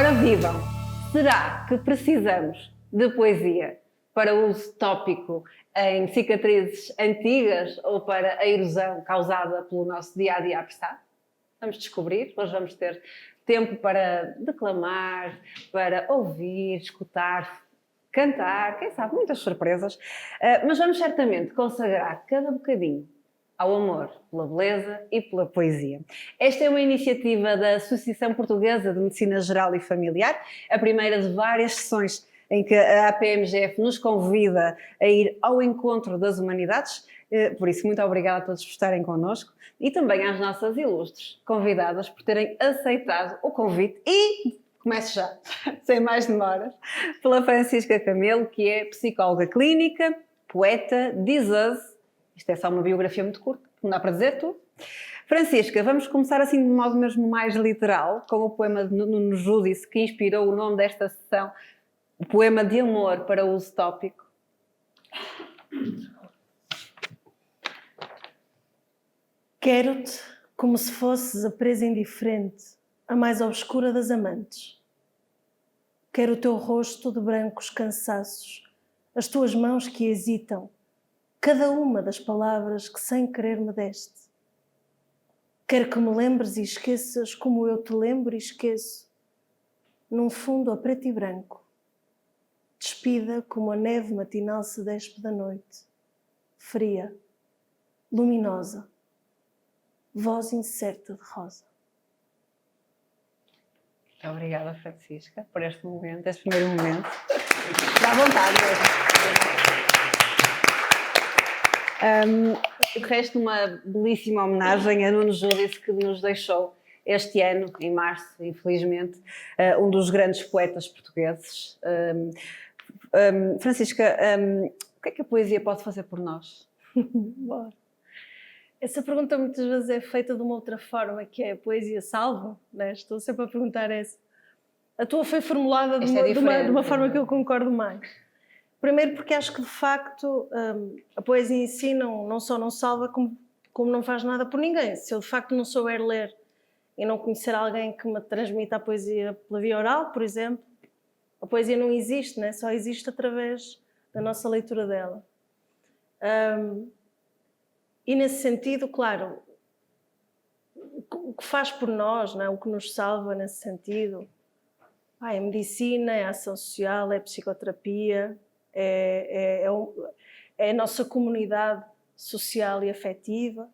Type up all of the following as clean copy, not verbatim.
Ora vivam! Será que precisamos de poesia para uso tópico em cicatrizes antigas ou para a erosão causada pelo nosso dia-a-dia apressado? Vamos descobrir. Hoje vamos ter tempo para declamar, para ouvir, escutar, cantar, quem sabe, muitas surpresas. Mas vamos certamente consagrar cada bocadinho ao amor pela beleza e pela poesia. Esta é uma iniciativa da Associação Portuguesa de Medicina Geral e Familiar, a primeira de várias sessões em que a APMGF nos convida a ir ao encontro das humanidades. Por isso, muito obrigada a todos por estarem connosco e também às nossas ilustres convidadas por terem aceitado o convite e começo já, sem mais demoras, pela Francisca Camelo, que é psicóloga clínica, poeta, diz-us. Isto é só uma biografia muito curta, não dá para dizer tudo. Francisca, vamos começar assim de modo mesmo mais literal, com o poema de Nuno Judice, que inspirou o nome desta sessão, o poema de amor para uso tópico. Quero-te como se fosses a presa indiferente, a mais obscura das amantes. Quero o teu rosto de brancos cansaços, as tuas mãos que hesitam, cada uma das palavras que sem querer me deste. Quero que me lembres e esqueças como eu te lembro e esqueço, num fundo a preto e branco, despida como a neve matinal se despe da noite, fria, luminosa, voz incerta de rosa. Muito obrigada, Francisca, por este momento, este primeiro momento. Dá vontade mesmo. De resto, uma belíssima homenagem a Nuno Judice, que nos deixou este ano, em março, infelizmente, um dos grandes poetas portugueses. Francisca, o que é que a poesia pode fazer por nós? Bora. Essa pergunta muitas vezes é feita de uma outra forma, que é: a poesia salva? Né? Estou sempre a perguntar essa. A tua foi formulada de uma forma que eu concordo mais. Primeiro porque acho que, de facto, a poesia em si não só não salva, como não faz nada por ninguém. Se eu, de facto, não souber ler e não conhecer alguém que me transmita a poesia pela via oral, por exemplo, a poesia não existe, né? Só existe através da nossa leitura dela. E, nesse sentido, claro, o que faz por nós, né? O que nos salva nesse sentido, é a medicina, é a ação social, é a psicoterapia, é a nossa comunidade social e afetiva.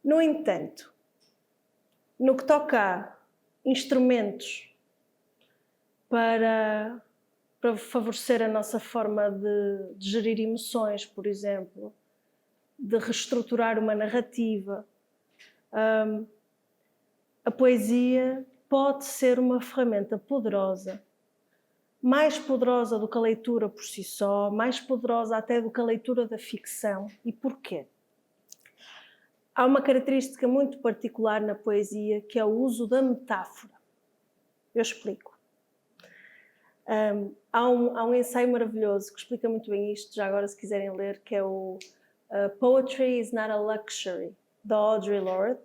No entanto, no que toca a instrumentos para favorecer a nossa forma de gerir emoções, por exemplo, de reestruturar uma narrativa, a poesia pode ser uma ferramenta poderosa, mais poderosa do que a leitura por si só, mais poderosa até do que a leitura da ficção. E porquê? Há uma característica muito particular na poesia, que é o uso da metáfora. Eu explico. Há um ensaio maravilhoso que explica muito bem isto, já agora se quiserem ler, que é o Poetry is Not a Luxury, da Audre Lorde,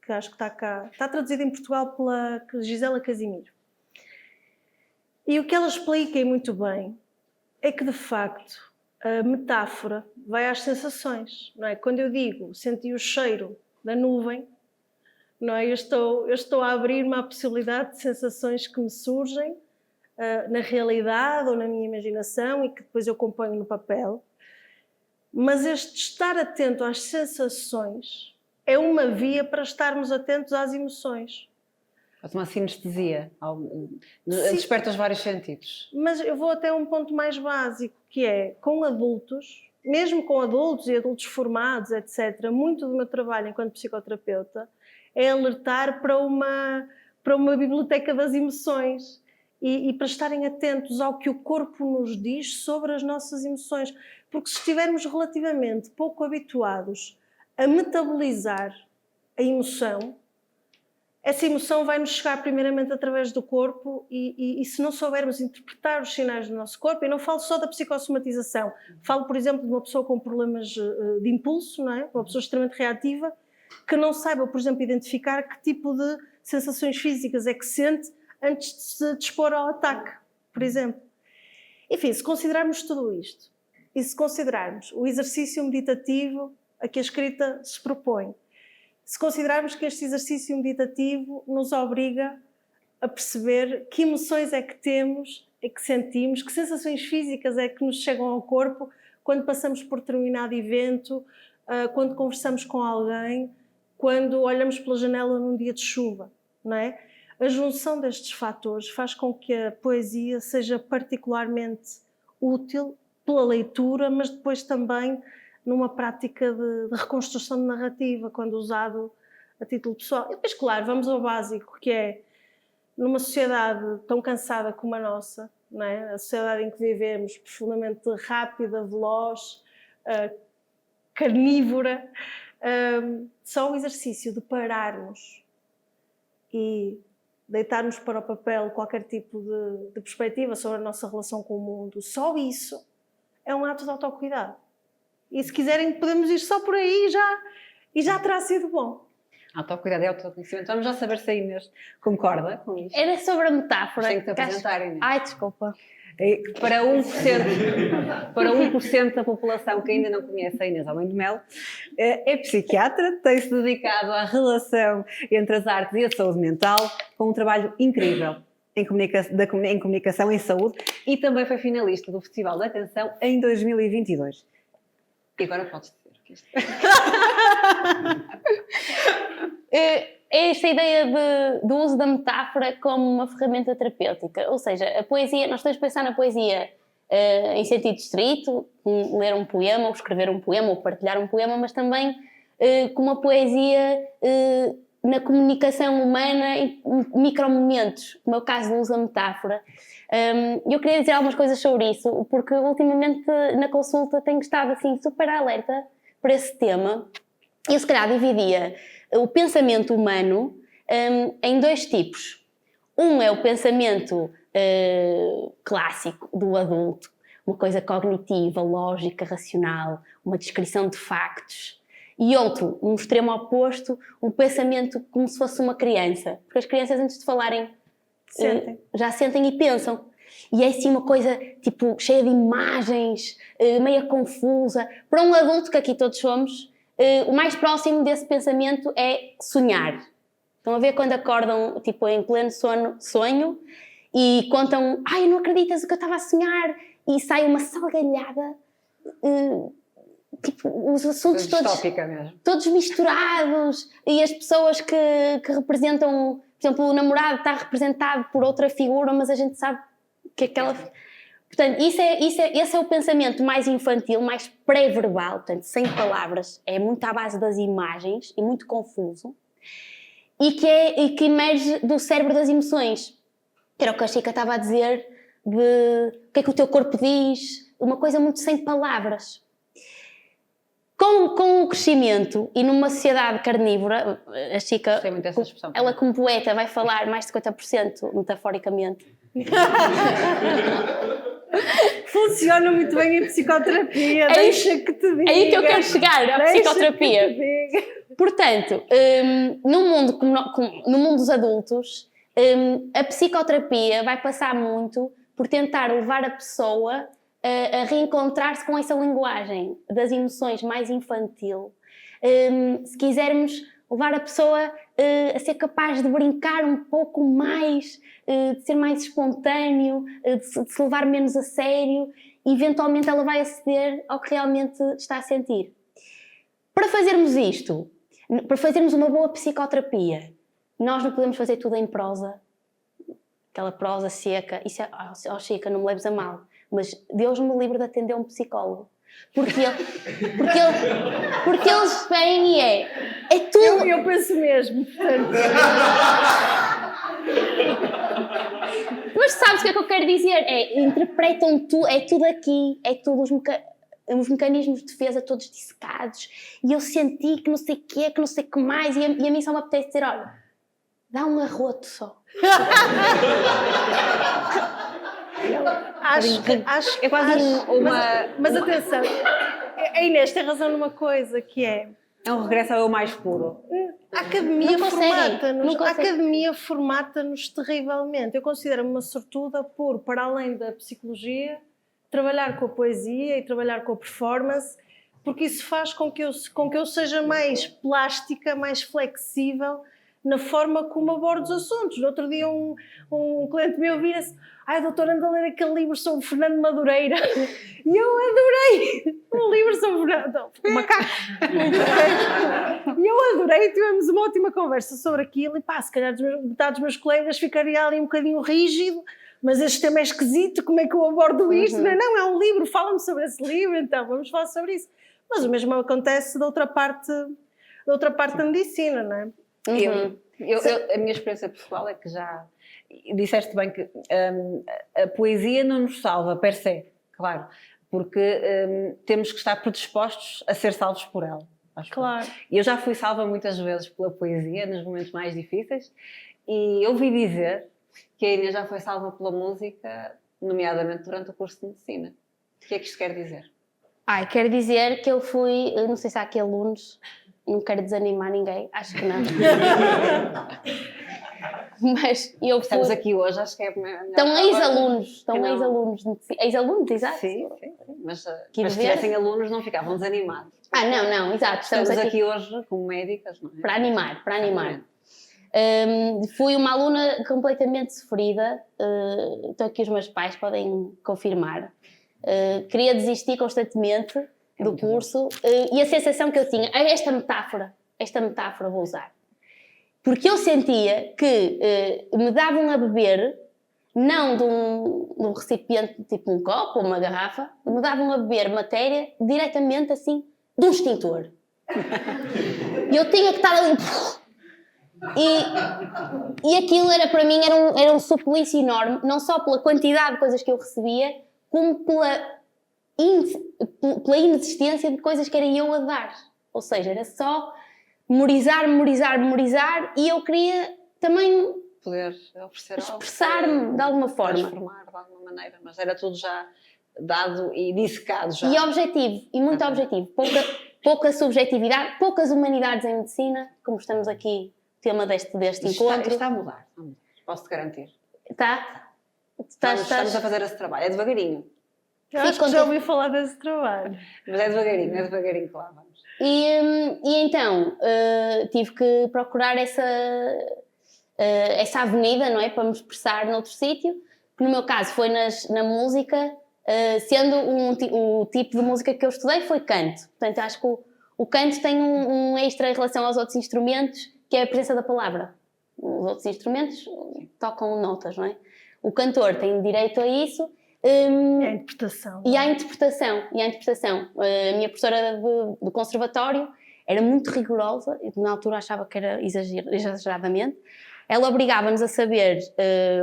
que acho que está cá, está traduzido em Portugal pela Gisela Casimiro. E o que ela explica, e muito bem, é que, de facto, a metáfora vai às sensações, não é? Quando eu digo senti o cheiro da nuvem, não é? Eu estou a abrir-me à possibilidade de sensações que me surgem na realidade ou na minha imaginação e que depois eu componho no papel. Mas este estar atento às sensações é uma via para estarmos atentos às emoções. Faz uma sinestesia, desperta os vários sentidos. Mas eu vou até um ponto mais básico, que é, com adultos, mesmo com adultos e adultos formados, etc., muito do meu trabalho enquanto psicoterapeuta é alertar para uma biblioteca das emoções e para estarem atentos ao que o corpo nos diz sobre as nossas emoções. Porque se estivermos relativamente pouco habituados a metabolizar a emoção, essa emoção vai nos chegar primeiramente através do corpo e se não soubermos interpretar os sinais do nosso corpo, e não falo só da psicossomatização, falo, por exemplo, de uma pessoa com problemas de impulso, não é? Uma pessoa extremamente reativa, que não saiba, por exemplo, identificar que tipo de sensações físicas é que sente antes de se dispor ao ataque, por exemplo. Enfim, se considerarmos tudo isto, e se considerarmos o exercício meditativo a que a escrita se propõe, se considerarmos que este exercício meditativo nos obriga a perceber que emoções é que temos, é que sentimos, que sensações físicas é que nos chegam ao corpo quando passamos por determinado evento, quando conversamos com alguém, quando olhamos pela janela num dia de chuva, não é? A junção destes fatores faz com que a poesia seja particularmente útil pela leitura, mas depois também numa prática de reconstrução de narrativa, quando usado a título pessoal. E depois, claro, vamos ao básico, que é, numa sociedade tão cansada como a nossa, não é? A sociedade em que vivemos, profundamente rápida, veloz, carnívora, só o exercício de pararmos e deitarmos para o papel qualquer tipo de perspectiva sobre a nossa relação com o mundo, só isso é um ato de autocuidado. E se quiserem podemos ir só por aí e já terá sido bom. Autocuidado é autoconhecimento. Vamos já saber se a Inês concorda com isto. Era sobre a metáfora. Tem que te apresentar, Inês. Ai, desculpa. Para 1% da população que ainda não conhece a Inês Além de Melo, é psiquiatra, tem-se dedicado à relação entre as artes e a saúde mental, com um trabalho incrível em comunicação em saúde, e também foi finalista do Festival da Canção em 2022. E agora podes dizer o que isto É esta ideia do uso da metáfora como uma ferramenta terapêutica, ou seja, a poesia, nós temos que pensar na poesia em sentido estrito, ler um poema, ou escrever um poema, ou partilhar um poema, mas também como a poesia na comunicação humana em micromomentos, como é o caso do uso da metáfora. Eu queria dizer algumas coisas sobre isso, porque ultimamente na consulta tenho estado assim super alerta para esse tema. Eu se calhar dividia o pensamento humano em dois tipos. Um é o pensamento clássico do adulto, uma coisa cognitiva, lógica, racional, uma descrição de factos. E outro, um extremo oposto, um pensamento como se fosse uma criança. Porque as crianças, antes de falarem, já sentem e pensam. E é assim uma coisa tipo cheia de imagens, meia confusa. Para um adulto, que aqui todos somos, o mais próximo desse pensamento é sonhar. Estão a ver quando acordam tipo, em pleno sonho e contam: ai, não acreditas o que eu estava a sonhar, e sai uma salgalhada, tipo, os assuntos todos misturados, e as pessoas que representam, por exemplo, o namorado está representado por outra figura, mas a gente sabe que aquela... Portanto, esse é o pensamento mais infantil, mais pré-verbal, portanto, sem palavras, é muito à base das imagens e muito confuso, e que emerge do cérebro das emoções. Era o que a Chica estava a dizer, de o que é que o teu corpo diz, uma coisa muito sem palavras. Com o crescimento e numa sociedade carnívora, a Chica, ela como poeta vai falar mais de 50% metaforicamente. Funciona muito bem em psicoterapia, deixa que te diga. É aí que eu quero chegar, à psicoterapia. Portanto, no mundo dos adultos, a psicoterapia vai passar muito por tentar levar a pessoa a reencontrar-se com essa linguagem das emoções mais infantil. Se quisermos levar a pessoa a ser capaz de brincar um pouco mais, de ser mais espontâneo, de se levar menos a sério, eventualmente ela vai aceder ao que realmente está a sentir. Para fazermos isto, para fazermos uma boa psicoterapia, nós não podemos fazer tudo em prosa, aquela prosa seca. Isso é, Chica, não me leves a mal, mas Deus me livre de atender um psicólogo. Porque eles vêm e é tudo... Eu penso mesmo, portanto... Mas sabes o que é que eu quero dizer? Interpretam tudo, é tudo aqui, é tudo os mecanismos de defesa todos dissecados, e eu senti que não sei o quê, que não sei o que mais, e a mim só me apetece dizer: olha, dá um arroto só. Acho é quase uma... Mas atenção, a Inês tem razão numa coisa, que é É um regresso ao eu mais puro. A academia Não consegue, formata-nos, não consegue. a academia formata-nos terrivelmente. Eu considero-me uma sortuda por, para além da psicologia, trabalhar com a poesia e trabalhar com a performance, porque isso faz com que eu seja mais plástica, mais flexível na forma como abordo os assuntos. No outro dia um cliente meu vira-se: ai, doutor, anda a ler aquele livro sobre Fernando Madureira. E eu adorei o livro sobre Fernando Macaco. E eu adorei, tivemos uma ótima conversa sobre aquilo. E pá, se calhar metade dos meus colegas ficaria ali um bocadinho rígido, mas este tema é esquisito, como é que eu abordo isto? Não, é um livro, fala-me sobre esse livro, então vamos falar sobre isso. Mas o mesmo acontece da outra parte da medicina, não é? A minha experiência pessoal é que já disseste bem que a poesia não nos salva per se, claro, porque temos que estar predispostos a ser salvos por ela. Claro. E eu já fui salva muitas vezes pela poesia nos momentos mais difíceis e ouvi dizer que a Inês já foi salva pela música, nomeadamente durante o curso de medicina. O que é que isto quer dizer? Quer dizer que eu fui, eu não sei se há aqui alunos, não quero desanimar ninguém, acho que não. Mas eu fui... Estamos aqui hoje, acho que é melhor. Estão ex-alunos, ex-alunos, exato. Sim. Mas se tivessem alunos não ficavam desanimados. Não, exato. Estamos aqui hoje como médicas, não é? Para animar. Fui uma aluna completamente sofrida, estou aqui os meus pais, podem confirmar. Queria desistir constantemente do curso e a sensação que eu tinha, esta metáfora vou usar, porque eu sentia que me davam a beber, não de um recipiente tipo um copo ou uma garrafa, me davam a beber matéria diretamente assim de um extintor. E eu tinha que estar ali e aquilo era para mim era um suplício enorme, não só pela quantidade de coisas que eu recebia, como pela inexistência de coisas que era eu a dar. Ou seja, era só memorizar, e eu queria também poder oferecer expressar-me de alguma forma. Transformar de alguma maneira, mas era tudo já dado e dissecado já. E objetivo, e muito objetivo. Pouca subjetividade, poucas humanidades em medicina, como estamos aqui, tema deste encontro. Está a mudar, posso-te garantir. Está? Estamos a fazer esse trabalho, é devagarinho. Eu acho que já ouvi falar desse trabalho. Mas é devagarinho que lá vamos. E então tive que procurar essa avenida, não é? Para me expressar noutro sítio, que no meu caso foi na música, sendo o tipo de música que eu estudei foi canto. Portanto, acho que o canto tem um extra em relação aos outros instrumentos, que é a presença da palavra. Os outros instrumentos tocam notas, não é? O cantor tem direito a isso. É a interpretação. E à interpretação. A minha professora do conservatório era muito rigorosa, na altura achava que era exageradamente. Ela obrigava-nos a saber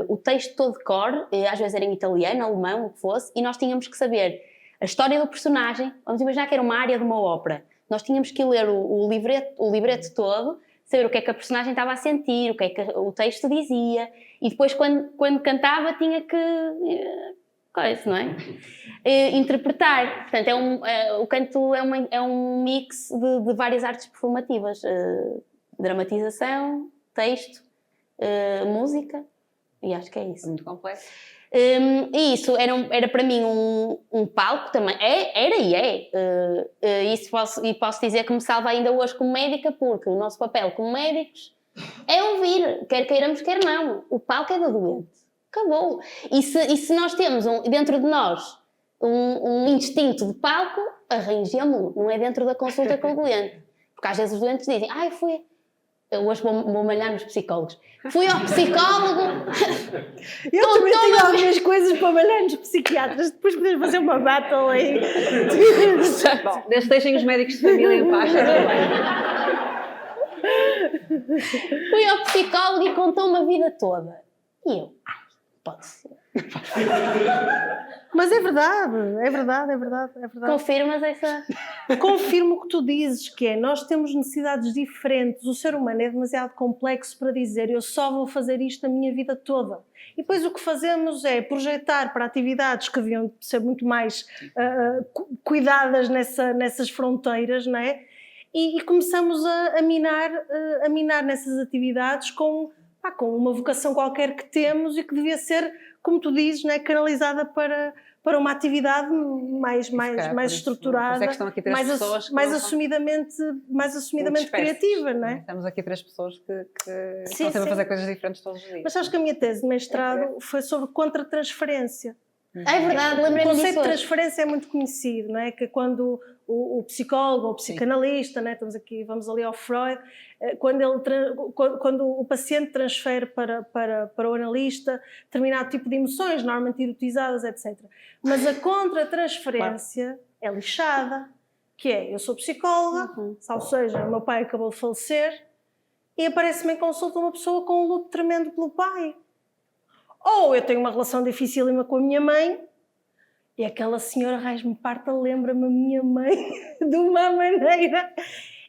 o texto todo de cor, às vezes era em italiano, alemão, o que fosse, e nós tínhamos que saber a história do personagem. Vamos imaginar que era uma área de uma ópera. Nós tínhamos que ler o livreto todo, saber o que é que a personagem estava a sentir, o que é que o texto dizia, e depois quando cantava tinha que... coisa, não é? Interpretar. Portanto, o canto é um mix de várias artes performativas. Dramatização, texto, música, e acho que é isso. Muito complexo. E isso era para mim um palco também. Era e é. Isso posso dizer que me salva ainda hoje como médica, porque o nosso papel como médicos é ouvir, quer queiramos, quer não. O palco é do doente. Acabou. E se nós temos dentro de nós um instinto de palco, arranjemo-lo, não é dentro da consulta com o doente. Porque às vezes os doentes dizem, eu hoje vou malhar nos psicólogos. Fui ao psicólogo. Eu também tenho algumas coisas para malhar nos psiquiatras, depois podemos fazer uma battle aí. Bom, desde que deixem os médicos de família em paz, está tudo bem. Fui ao psicólogo e contou-me a vida toda. E eu, pode ser. Mas é verdade. Confirmas essa... Confirmo o que tu dizes, que é, nós temos necessidades diferentes, o ser humano é demasiado complexo para dizer eu só vou fazer isto a minha vida toda. E depois o que fazemos é projetar para atividades que deviam ser muito mais cuidadas nessas fronteiras, não é? e começamos a minar nessas atividades com uma vocação qualquer que temos e que devia ser, como tu dizes, né, canalizada para uma atividade mais estruturada, mais assumidamente criativa, não é? Estamos aqui 3 pessoas que estão sempre a fazer coisas diferentes todos os dias. Mas sabes que a minha tese de mestrado foi sobre contra-transferência. É verdade, lembrei-me disso. O conceito de transferência é muito conhecido, não é? Que é quando o psicólogo ou o psicanalista, né? Vamos ali ao Freud, quando o paciente transfere para o analista determinado tipo de emoções, normalmente erotizadas, etc. Mas a contra-transferência é lixada, que é, eu sou psicóloga, ou seja, o meu pai acabou de falecer, e aparece-me em consulta uma pessoa com um luto tremendo pelo pai. Ou eu tenho uma relação dificílima com a minha mãe e aquela senhora raiz-me parta lembra-me a minha mãe de uma maneira.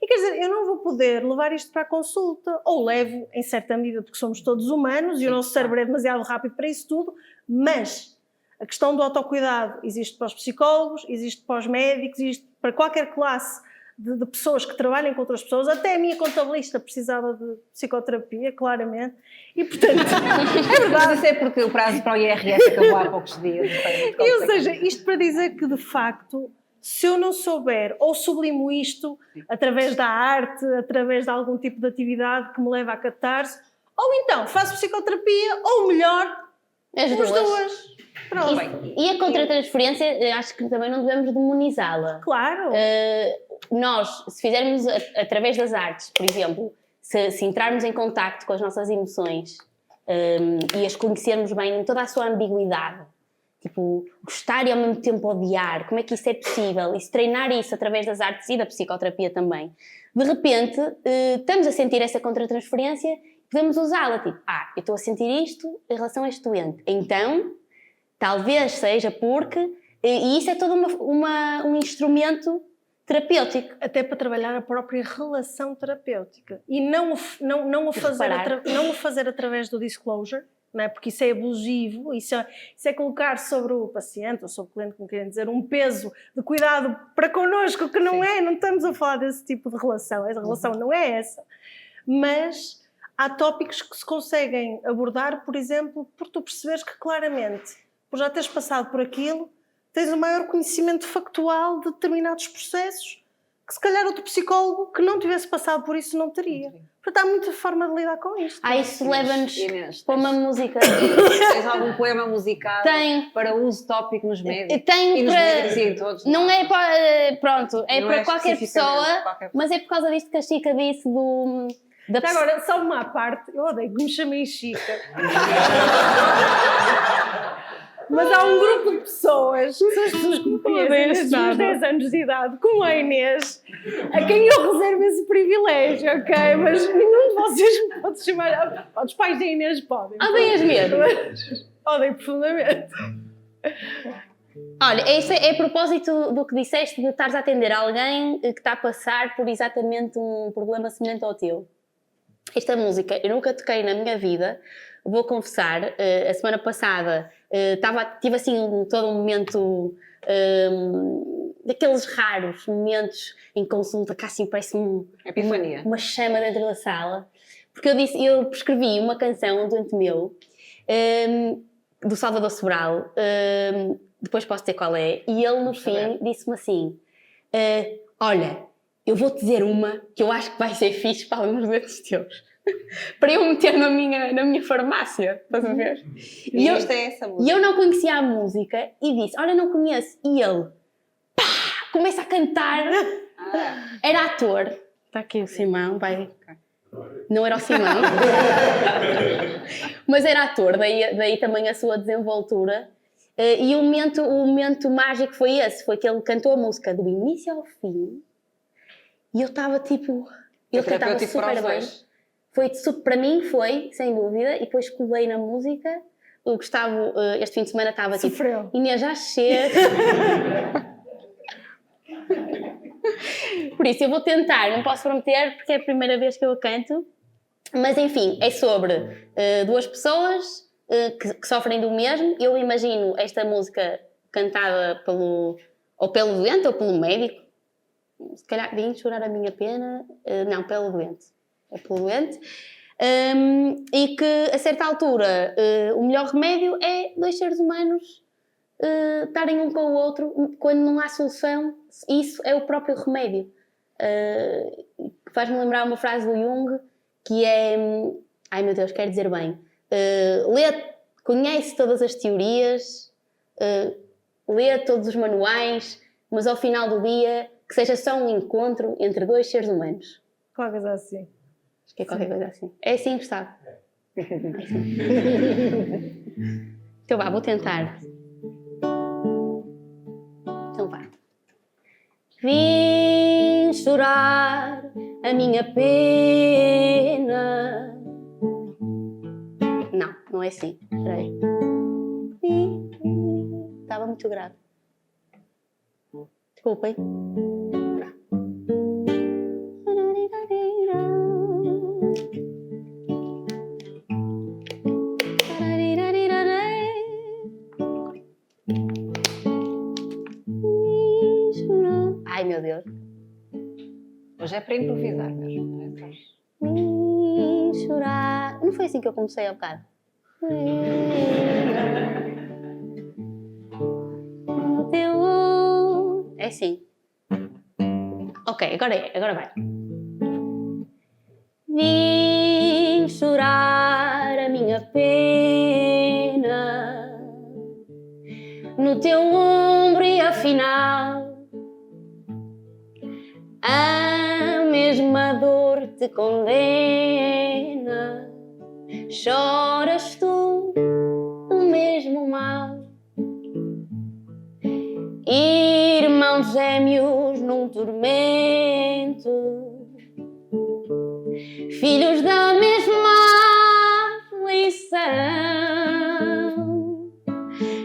E quer dizer, eu não vou poder levar isto para a consulta, ou levo em certa medida porque somos todos humanos e o nosso cérebro é demasiado rápido para isso tudo, mas a questão do autocuidado existe para os psicólogos, existe para os médicos, existe para qualquer classe de pessoas que trabalhem com outras pessoas. Até a minha contabilista precisava de psicoterapia, claramente, e portanto é verdade. Mas isso é porque o prazo para o IRS acabou há poucos dias. Ou seja, isto para dizer que de facto, se eu não souber ou sublimo isto através da arte, através de algum tipo de atividade que me leva a catarse, ou então faço psicoterapia, ou melhor, as duas. Pronto. E a contra-transferência, acho que também não devemos demonizá-la. Claro. Nós, se fizermos através das artes, por exemplo, se entrarmos em contacto com as nossas emoções e as conhecermos bem em toda a sua ambiguidade, tipo, gostar e ao mesmo tempo odiar, como é que isso é possível? E se treinar isso através das artes e da psicoterapia também, de repente estamos a sentir essa contra-transferência e podemos usá-la, tipo, eu estou a sentir isto em relação a este doente, então talvez seja porque... E isso é todo um instrumento terapêutico. Até para trabalhar a própria relação terapêutica. E não o fazer através do disclosure, não é? Porque isso é abusivo, isso é colocar sobre o paciente ou sobre o cliente, como querem dizer, um peso de cuidado para connosco, que não é, não estamos a falar desse tipo de relação, a relação não é essa. Mas há tópicos que se conseguem abordar, por exemplo, por tu perceberes que claramente, por já teres passado por aquilo, tens um maior conhecimento factual de determinados processos que se calhar outro psicólogo que não tivesse passado por isso não teria. Portanto, há muita forma de lidar com isto. Isso leva-nos para uma música. Tens algum poema musical para uso tópico nos médicos? Tenho e nos médicos e em todos? Não é para... Pronto, é para qualquer pessoa, mas é por causa disto que a Chica disse Agora, só uma à parte, eu odeio que me chamem Chica. Mas há um grupo de pessoas, que são as pessoas que me conhecem desde os 10 anos de idade, como a Inês, a quem eu reservo esse privilégio, ok? Mas nenhum de vocês me pode chamar... Os pais da Inês podem. Odeias mesmo? Odeio profundamente. Olha, isso é a propósito do que disseste de estares a atender alguém que está a passar por exatamente um problema semelhante ao teu. Esta música eu nunca toquei na minha vida, vou confessar, a semana passada tive assim todo um momento daqueles raros momentos em consulta que assim parece uma chama dentro da sala, porque eu prescrevi uma canção a um doente meu do Salvador Sobral, depois posso dizer qual é, e ele no fim disse-me assim, olha, eu vou-te dizer uma que eu acho que vai ser fixe para alguns doentes teus. Para eu meter na minha farmácia, estás a ver? E eu não conhecia a música e disse, olha, não conheço. E ele, começa a cantar. Era ator. Está aqui o Simão, vai. Não era o Simão. Mas era ator, daí também a sua desenvoltura. E o momento mágico foi esse, foi que ele cantou a música do início ao fim. E eu estava tipo... Ele cantava super bem. Para mim foi, sem dúvida, e depois colei na música. O Gustavo, este fim de semana, estava tipo, Inês, já chega. Por isso, eu vou tentar, não posso prometer, porque é a primeira vez que eu a canto. Mas, enfim, é sobre duas pessoas que sofrem do mesmo. Eu imagino esta música cantada pelo doente ou pelo médico. se calhar vim chorar a minha pena, não, pelo doente. É pelo doente. E que a certa altura o melhor remédio é dois seres humanos estarem um com o outro quando não há solução. Isso é o próprio remédio. Faz-me lembrar uma frase do Jung que é, ai meu Deus, quer dizer bem, conhece todas as teorias, lê todos os manuais, mas ao final do dia que seja só um encontro entre dois seres humanos. Qualquer coisa assim. Acho que é qualquer coisa assim. É assim, Gustavo? É assim. Então vá, vou tentar. Então vá. Vim chorar a minha pena. Não, não é assim. Espera aí. Estava muito grave. Desculpem. Ai meu Deus. Hoje é para improvisar mesmo. Não é só... Vim chorar. Não foi assim que eu comecei há bocado. É assim. Ok, agora vai. Vim chorar a minha pena no teu ombro e afinal a mesma dor te condena. Choras tu do mesmo mal. Irmãos gêmeos num tormento, filhos da mesma aflição.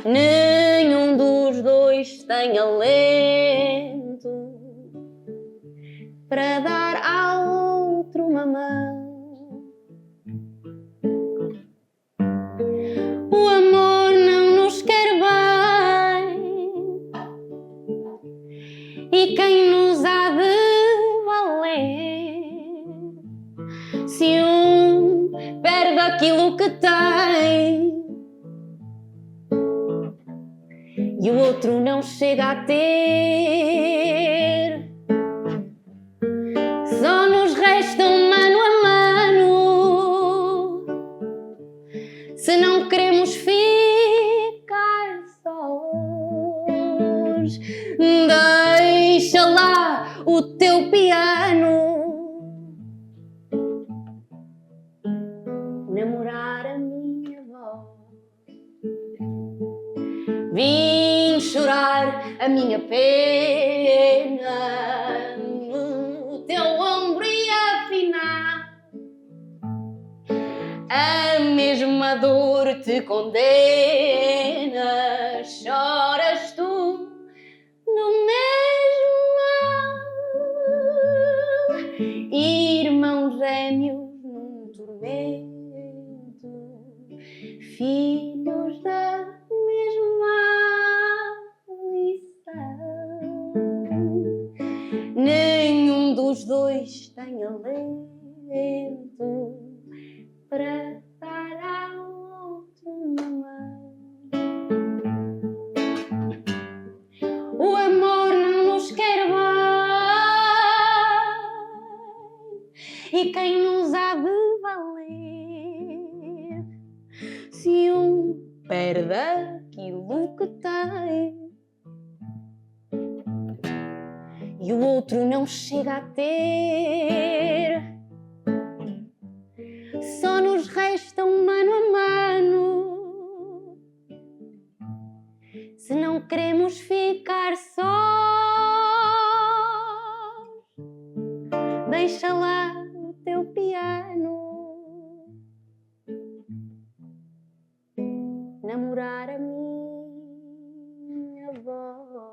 Nenhum dos dois tem alento para dar ao outro uma mão. O amor não nos quer bem, e quem nos há de valer se um perde aquilo que tem e o outro não chega a ter? Só nos restam mano a mano se não queremos ficar sós. Deixa lá o teu piano namorar a minha voz. Vim chorar a minha pena no teu ombro e afinal a mesma dor te condena. Choras tu no mesmo mal. Irmãos gêmeos num tormento, filhos da mesma lição. Nenhum dos dois tem alento para dar ao outro uma mão. O amor não nos quer bem, e quem nos há de valer se um perde aquilo que tem e o outro não chega a ter? Só nos restam mano a mano se não queremos ficar sós. Deixa lá o teu piano namorar a minha voz.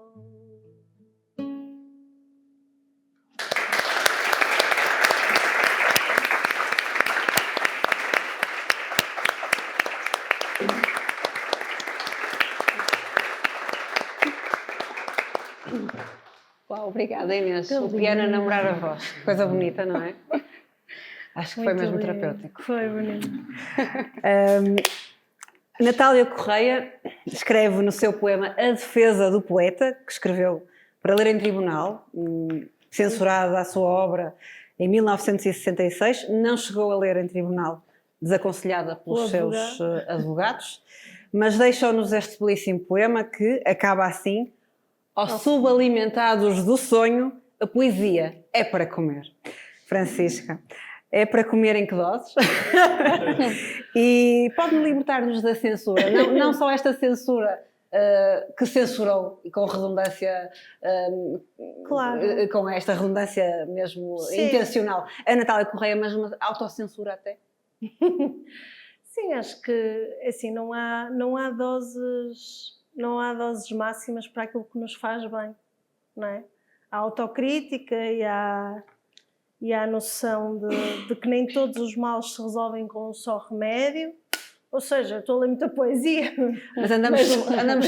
Uau! Obrigada, Inês. Que O piano a lindo. namorar a voz. Coisa bonita, não é? Acho que foi Muito mesmo lindo. terapêutico. Foi bonito. Natália Correia escreve no seu poema A Defesa do Poeta, que escreveu para ler em tribunal, censurada a sua obra em 1966, não chegou a ler em tribunal, desaconselhada pelos seus advogados, mas deixou-nos este belíssimo poema que acaba assim: ó subalimentados do sonho, a poesia é para comer. Francisca, é para comer em que doses? E pode-me libertar-nos da censura, não só esta censura que censurou e com redundância, Claro. com esta redundância mesmo Sim. intencional, a Natália Correia, mas uma autocensura até. Sim, acho que assim, não há doses máximas para aquilo que nos faz bem, não é? A autocrítica e há a noção de que nem todos os males se resolvem com um só remédio. Ou seja, estou a ler muita poesia. Mas andamos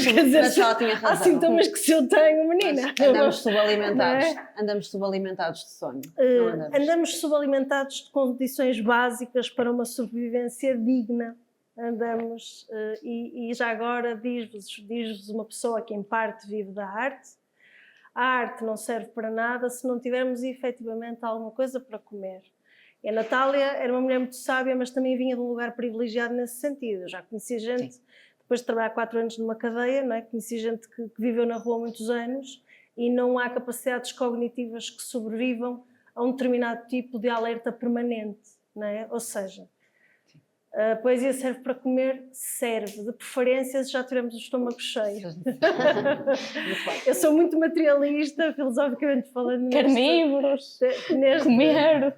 quer dizer, mas ela tinha há razão. sintomas que se eu tenho, menina. Andamos subalimentados. Não é? Andamos subalimentados de sonho. Não Andamos subalimentados de condições básicas para uma sobrevivência digna. Andamos, e já agora diz-vos uma pessoa que em parte vive da arte, a arte não serve para nada se não tivermos efetivamente alguma coisa para comer. E a Natália era uma mulher muito sábia, mas também vinha de um lugar privilegiado nesse sentido. Eu já conheci gente, sim, depois de trabalhar 4 anos numa cadeia, não é? Conheci gente que viveu na rua muitos anos e não há capacidades cognitivas que sobrevivam a um determinado tipo de alerta permanente, não é? Ou seja, a poesia serve para comer? Serve. De preferência, se já tivermos o estômago cheio. Eu sou muito materialista, filosoficamente falando. Carnívoros, comer.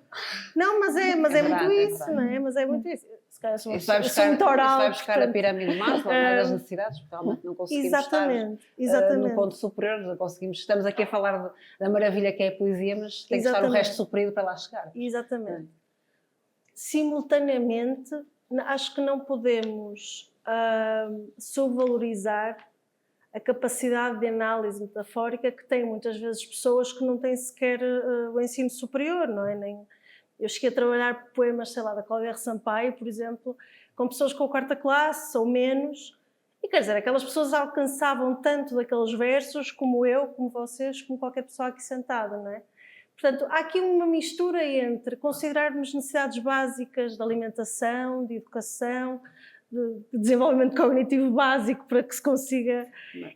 Não, mas é muito isso, não é? Mas é muito isso. Se calhar sou muito oral. Isso vai buscar a pirâmide de Maslow, não é? Das necessidades, porque realmente não conseguimos estar no ponto superior, não conseguimos. Estamos aqui a falar da maravilha que é a poesia, mas tem que estar o resto suprido para lá chegar. Exatamente. Simultaneamente, acho que não podemos subvalorizar a capacidade de análise metafórica que têm muitas vezes pessoas que não têm sequer o ensino superior, não é? Eu cheguei a trabalhar poemas, sei lá, da Cláudia R. Sampaio, por exemplo, com pessoas com a 4ª classe ou menos, e quer dizer, aquelas pessoas alcançavam tanto daqueles versos como eu, como vocês, como qualquer pessoa aqui sentada, não é? Portanto, há aqui uma mistura entre considerarmos necessidades básicas de alimentação, de educação, de desenvolvimento cognitivo básico para que se consiga...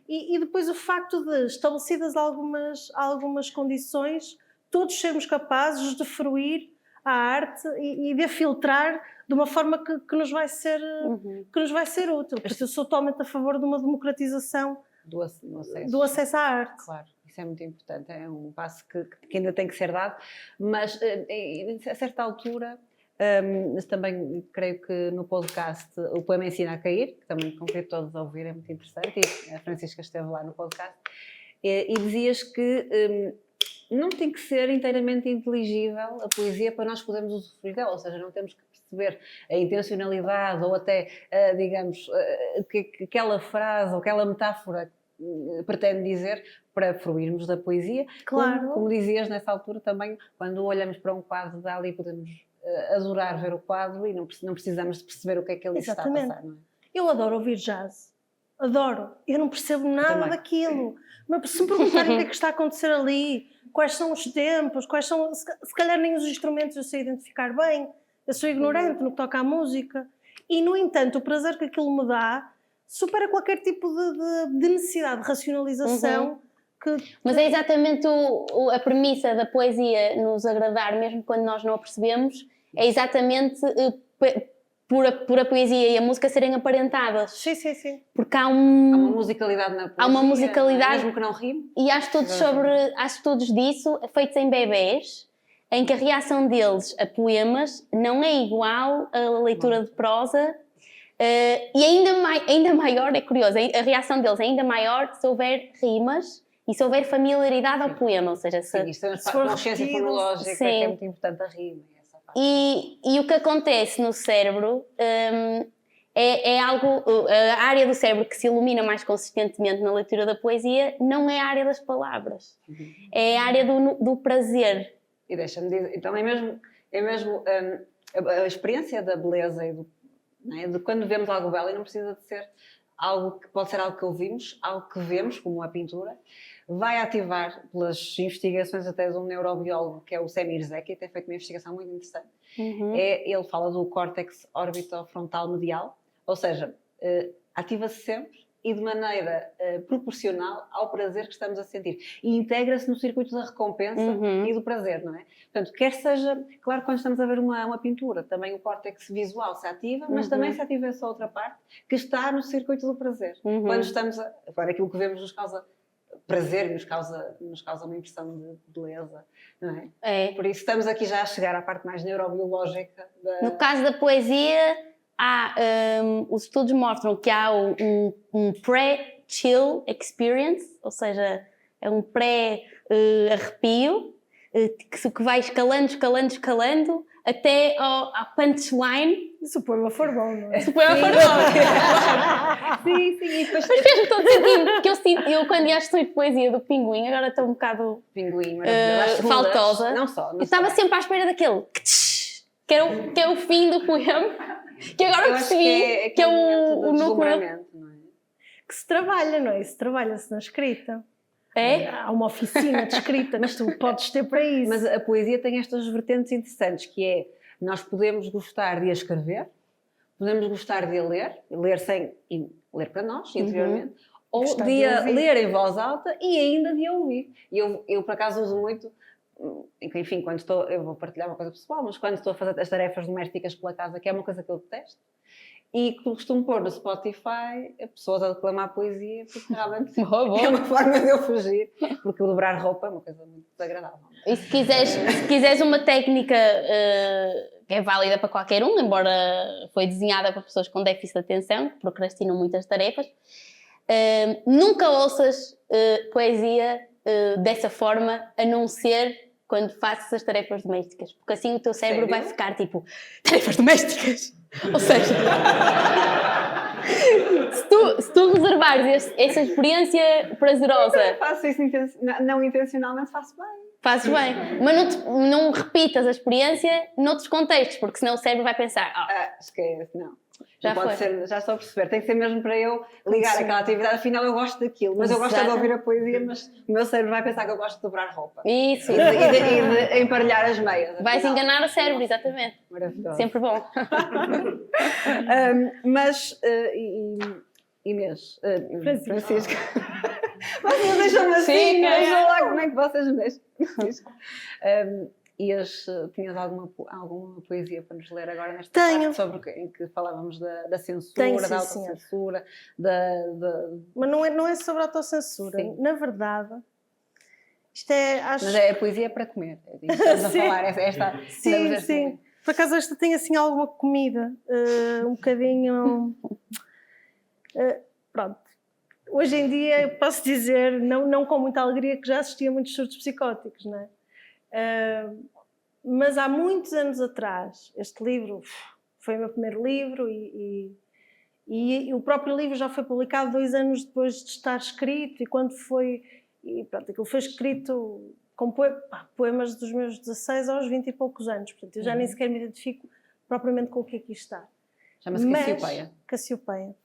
E depois o facto de, estabelecidas algumas condições, todos sermos capazes de fruir a arte e de a filtrar de uma forma que nos vai ser útil. Porque eu sou totalmente a favor de uma democratização do acesso à arte. Claro. Isso é muito importante, é um passo que ainda tem que ser dado, mas a certa altura, também creio que no podcast o poema Ensina a Cair, que também convido todos a ouvir, é muito interessante, e a Francisca esteve lá no podcast, e dizias que não tem que ser inteiramente inteligível a poesia para nós podermos usufruir dela, ou seja, não temos que perceber a intencionalidade ou até, digamos, que aquela frase ou aquela metáfora pretende dizer para fruirmos da poesia. Claro. Como dizias nessa altura também, quando olhamos para um quadro de ali podemos adorar ver o quadro e não precisamos de perceber o que é que ele está a passar, não é? Eu adoro ouvir jazz, adoro, eu não percebo nada daquilo, mas se me perguntarem o que é que está a acontecer ali, quais são os tempos, se calhar nem os instrumentos eu sei identificar bem, eu sou ignorante no que toca à música, e no entanto o prazer que aquilo me dá supera qualquer tipo de necessidade de racionalização. Mas é exatamente a premissa da poesia nos agradar, mesmo quando nós não a percebemos, é exatamente por a poesia e a música serem aparentadas. Sim. Porque há uma musicalidade na poesia, há uma musicalidade, mesmo que não rime. E há estudos disso, feitos em bebés, em que a reação deles a poemas não é igual à leitura de prosa. E ainda maior, é curioso, a reação deles é ainda maior se houver rimas e se houver familiaridade ao poema, ou seja, se for consciência fonológica, que é muito importante a rima. E o que acontece no cérebro é algo, a área do cérebro que se ilumina mais consistentemente na leitura da poesia não é a área das palavras, é a área do prazer. E deixa-me dizer, então é mesmo a experiência da beleza e não é? De quando vemos algo belo, e não precisa de ser algo que pode ser algo que ouvimos, algo que vemos, como a pintura, vai ativar, pelas investigações até de um neurobiólogo, que é o Semir Zeki, tem feito uma investigação muito interessante. Ele fala do córtex orbitofrontal medial, ou seja, ativa-se sempre e de maneira proporcional ao prazer que estamos a sentir. E integra-se no circuito da recompensa e do prazer, não é? Portanto, quer seja, claro, quando estamos a ver uma pintura, também o córtex visual se ativa, mas também se ativa essa outra parte que está no circuito do prazer. Quando estamos agora, aquilo que vemos nos causa prazer, nos causa uma impressão de beleza, não é? Por isso estamos aqui já a chegar à parte mais neurobiológica. No caso da poesia, os estudos mostram que há um pré-chill experience, ou seja, é um pré-arrepio, que vai escalando, até ao punchline. Se o poema for bom, não é? Se o poema for bom. Sim, e depois... Mas fez-me todo sentido, porque eu quando ia estudar poesia do Pinguim, agora estou um bocado faltosa. Não só. Eu estava sempre à espera daquele que é o fim do poema, que agora percebi que é o núcleo. Não é? Que se trabalha, não é? Isso trabalha-se na escrita. É? Há uma oficina de escrita que tu podes ter para isso. Mas a poesia tem estas vertentes interessantes, que é, nós podemos gostar de a escrever, podemos gostar de a ler ler para nós, interiormente, ou de a ler em voz alta e ainda de a ouvir. E eu por acaso uso muito, enfim, eu vou partilhar uma coisa pessoal, mas quando estou a fazer as tarefas domésticas pela casa, que é uma coisa que eu detesto, e costumo pôr no Spotify a pessoas a declamar poesia, porque realmente é uma forma de eu fugir, porque dobrar roupa é uma coisa muito desagradável. E se quiseres uma técnica que é válida para qualquer um, embora foi desenhada para pessoas com déficit de atenção, que procrastinam muitas tarefas, nunca ouças poesia dessa forma, a não ser quando faças as tarefas domésticas, porque assim o teu cérebro vai ficar tipo, tarefas domésticas! Ou seja, se tu reservares essa experiência prazerosa... Eu faço isso não intencionalmente, faço bem. Fazes bem, mas não repitas a experiência noutros contextos, porque senão o cérebro vai pensar... esquece, não. Já não pode ser, já estou a perceber. Tem que ser mesmo para eu ligar aquela atividade. Afinal, eu gosto daquilo, mas eu gosto de ouvir a poesia, mas o meu cérebro vai pensar que eu gosto de dobrar roupa. Isso. E de emparelhar as meias. Vais enganar o cérebro, exatamente. Maravilhoso. Sempre bom. Mas, Inês, Francisco... Vocês deixam-me assim, vejam lá como é que vocês me deixam. Francisco. Tinhas alguma poesia para nos ler agora nesta parte sobre em que falávamos da censura, da autocensura, Mas não é sobre a autocensura. Sim. Na verdade, isto é... Mas é a poesia para comer. Estamos a falar. Sim. Por acaso esta tem assim alguma comida, um bocadinho... pronto. Hoje em dia posso dizer, não com muita alegria, que já assisti a muitos surtos psicóticos, não é? Mas há muitos anos atrás, este livro foi o meu primeiro livro e o próprio livro já foi publicado 2 anos depois de estar escrito e quando foi... E pronto, aquilo foi escrito com poemas dos meus 16 aos 20 e poucos anos, portanto eu já nem sequer me identifico propriamente com o que aqui está. Chama-se Cassiopeia. Cassiopeia.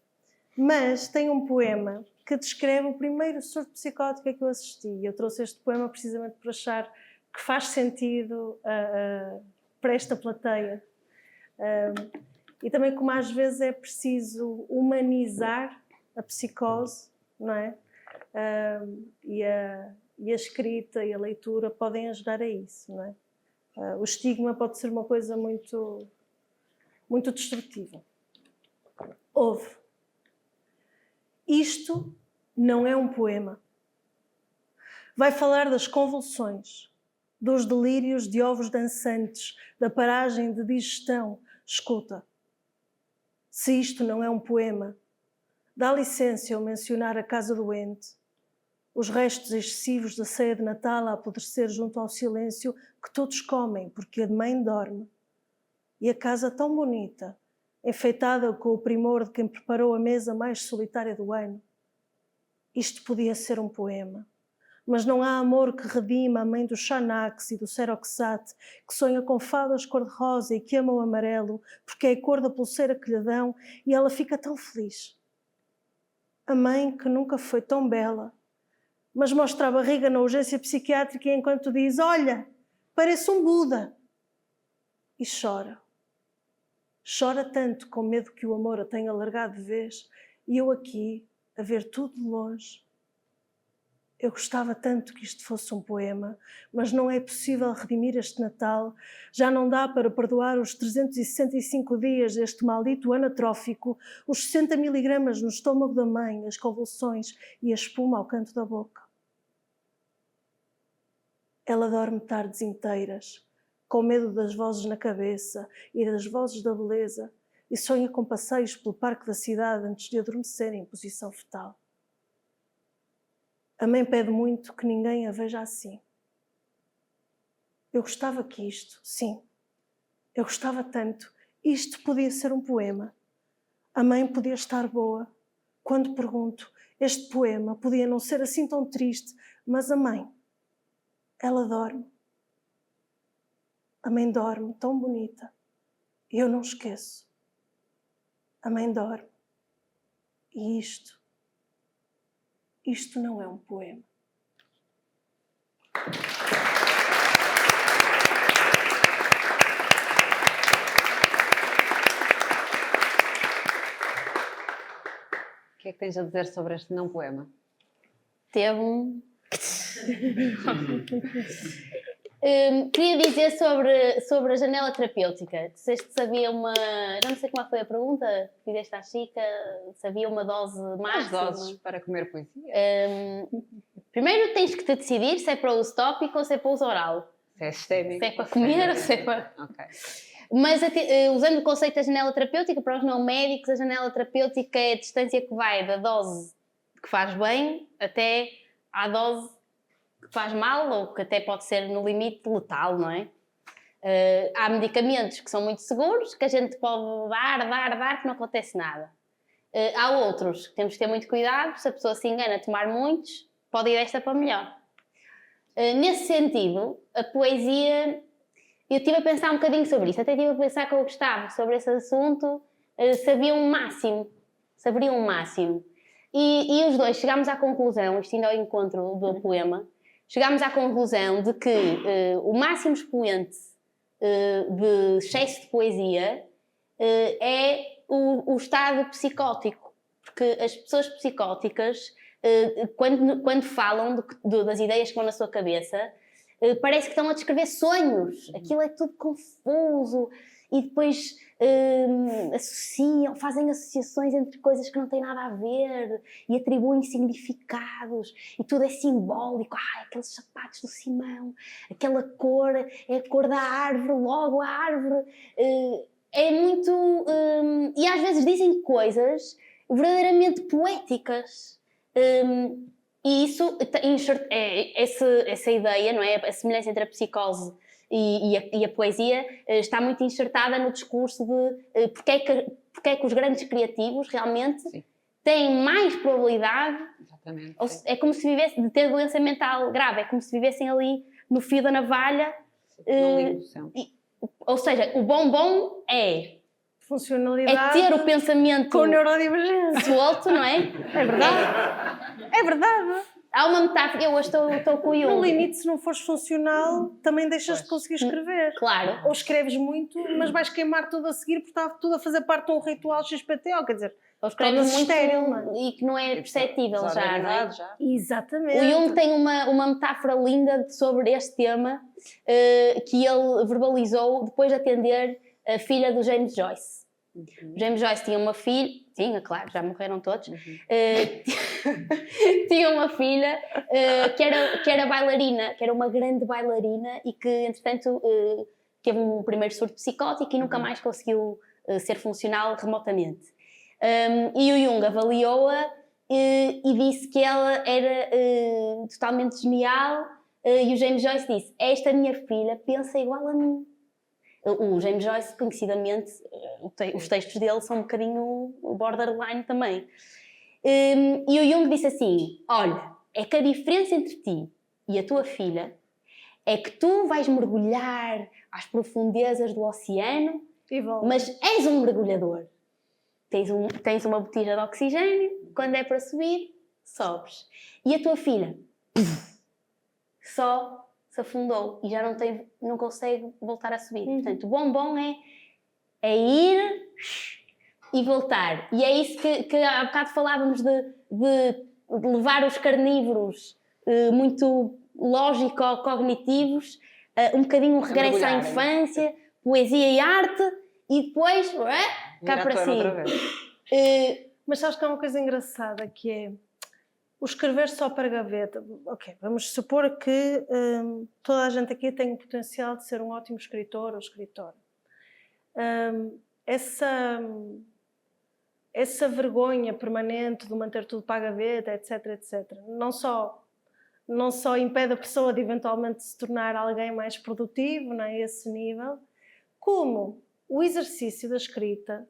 Mas tem um poema que descreve o primeiro surto psicótico a que eu assisti. Eu trouxe este poema precisamente por achar que faz sentido para esta plateia. E também como às vezes é preciso humanizar a psicose, não é? E a escrita e a leitura podem ajudar a isso, não é? O estigma pode ser uma coisa muito, muito destrutiva. Isto não é um poema. Vai falar das convulsões, dos delírios de ovos dançantes, da paragem de digestão. Escuta, se isto não é um poema, dá licença eu mencionar a casa doente, os restos excessivos da ceia de Natal a apodrecer junto ao silêncio que todos comem porque a mãe dorme, e a casa tão bonita enfeitada com o primor de quem preparou a mesa mais solitária do ano. Isto podia ser um poema. Mas não há amor que redima a mãe do Xanax e do Seroxate, que sonha com fadas cor-de-rosa e que ama o amarelo, porque é a cor da pulseira que lhe dão e ela fica tão feliz. A mãe que nunca foi tão bela, mas mostra a barriga na urgência psiquiátrica enquanto diz: olha, parece um Buda. E chora. Chora tanto com medo que o amor a tenha largado de vez e eu aqui, a ver tudo de longe. Eu gostava tanto que isto fosse um poema, mas não é possível redimir este Natal. Já não dá para perdoar os 365 dias deste maldito anatrófico, os 60 miligramas no estômago da mãe, as convulsões e a espuma ao canto da boca. Ela dorme tardes inteiras, com medo das vozes na cabeça e das vozes da beleza, e sonha com passeios pelo parque da cidade antes de adormecer em posição fetal. A mãe pede muito que ninguém a veja assim. Eu gostava que isto, sim, eu gostava tanto, isto podia ser um poema. A mãe podia estar boa. Quando pergunto, este poema podia não ser assim tão triste, mas a mãe, ela dorme. A mãe dorme tão bonita e eu não esqueço. A mãe dorme. E isto não é um poema. O que é que tens a dizer sobre este não poema? Teve um... queria dizer sobre a janela terapêutica. Disseste que sabia uma... Já não sei como foi a pergunta que fizeste à Chica. Sabia uma dose máxima. As doses para comer poesia. Primeiro tens que te decidir se é para uso tópico ou se é para uso oral. Se é sistémico. Se é para comer ou se é para... Ok. Mas usando o conceito da janela terapêutica, para os não médicos, a janela terapêutica é a distância que vai da dose que faz bem até à dose que faz mal ou que até pode ser no limite letal, não é? Há medicamentos que são muito seguros, que a gente pode dar, que não acontece nada. Há outros que temos que ter muito cuidado, se a pessoa se engana a tomar muitos, pode ir desta para melhor. Nesse sentido, a poesia... Eu estive a pensar um bocadinho sobre isso, até estive a pensar que eu gostava sobre esse assunto, saberia um máximo. E os dois chegámos à conclusão, isto indo ao encontro do poema, chegámos à conclusão de que o máximo expoente de excesso de poesia é o estado psicótico, porque as pessoas psicóticas, quando falam das ideias que vão na sua cabeça, parece que estão a descrever sonhos, aquilo é tudo confuso e depois fazem associações entre coisas que não têm nada a ver e atribuem significados e tudo é simbólico. Aqueles sapatos do Simão, aquela cor é a cor da árvore, logo a árvore é muito... e às vezes dizem coisas verdadeiramente poéticas. E isso, essa ideia, não é? A semelhança entre a psicose e a poesia está muito enxertada no discurso de porque é que os grandes criativos realmente Sim. têm mais probabilidade. Exatamente, é como se vivessem de ter doença mental grave, é como se vivessem ali no fio da navalha. Ou seja, o bom é funcionalidade ter o pensamento com neurodivergência. solto, não é? É verdade. É verdade. Há uma metáfora, eu hoje estou com o Jung. No limite, se não fores funcional, também deixas de conseguir escrever. Claro. Ou escreves muito, mas vais queimar tudo a seguir porque está tudo a fazer parte de um ritual XPTO, quer dizer, Ou escreves muito estéril, e que não é perceptível já, não é? Já. Exatamente. O Jung tem uma metáfora linda sobre este tema que ele verbalizou depois de atender a filha do James Joyce. O James Joyce tinha uma filha, claro, já morreram todos, tinha uma filha que era bailarina, que era uma grande bailarina e que, entretanto, teve um primeiro surto psicótico e nunca mais conseguiu ser funcional remotamente. E o Jung avaliou-a e disse que ela era totalmente genial e o James Joyce disse: esta minha filha pensa igual a mim. O James Joyce, conhecidamente, os textos dele são um bocadinho borderline também. E o Jung disse assim: olha, é que a diferença entre ti e a tua filha é que tu vais mergulhar às profundezas do oceano, mas és um mergulhador. Tens uma botija de oxigênio, quando é para subir, sobes. E a tua filha só se afundou e já não consegue voltar a subir. Portanto, o bom é ir e voltar. E é isso que há bocado falávamos de levar os carnívoros muito lógico-cognitivos, um bocadinho um regresso à infância, poesia e arte, e depois cá para cima. Mas sabes que há uma coisa engraçada, que é o escrever só para gaveta. Ok, vamos supor que toda a gente aqui tem o potencial de ser um ótimo escritor ou escritora. Essa vergonha permanente de manter tudo para a gaveta, etc, etc, não só impede a pessoa de eventualmente se tornar alguém mais produtivo, não é, a esse nível, como o exercício da escrita,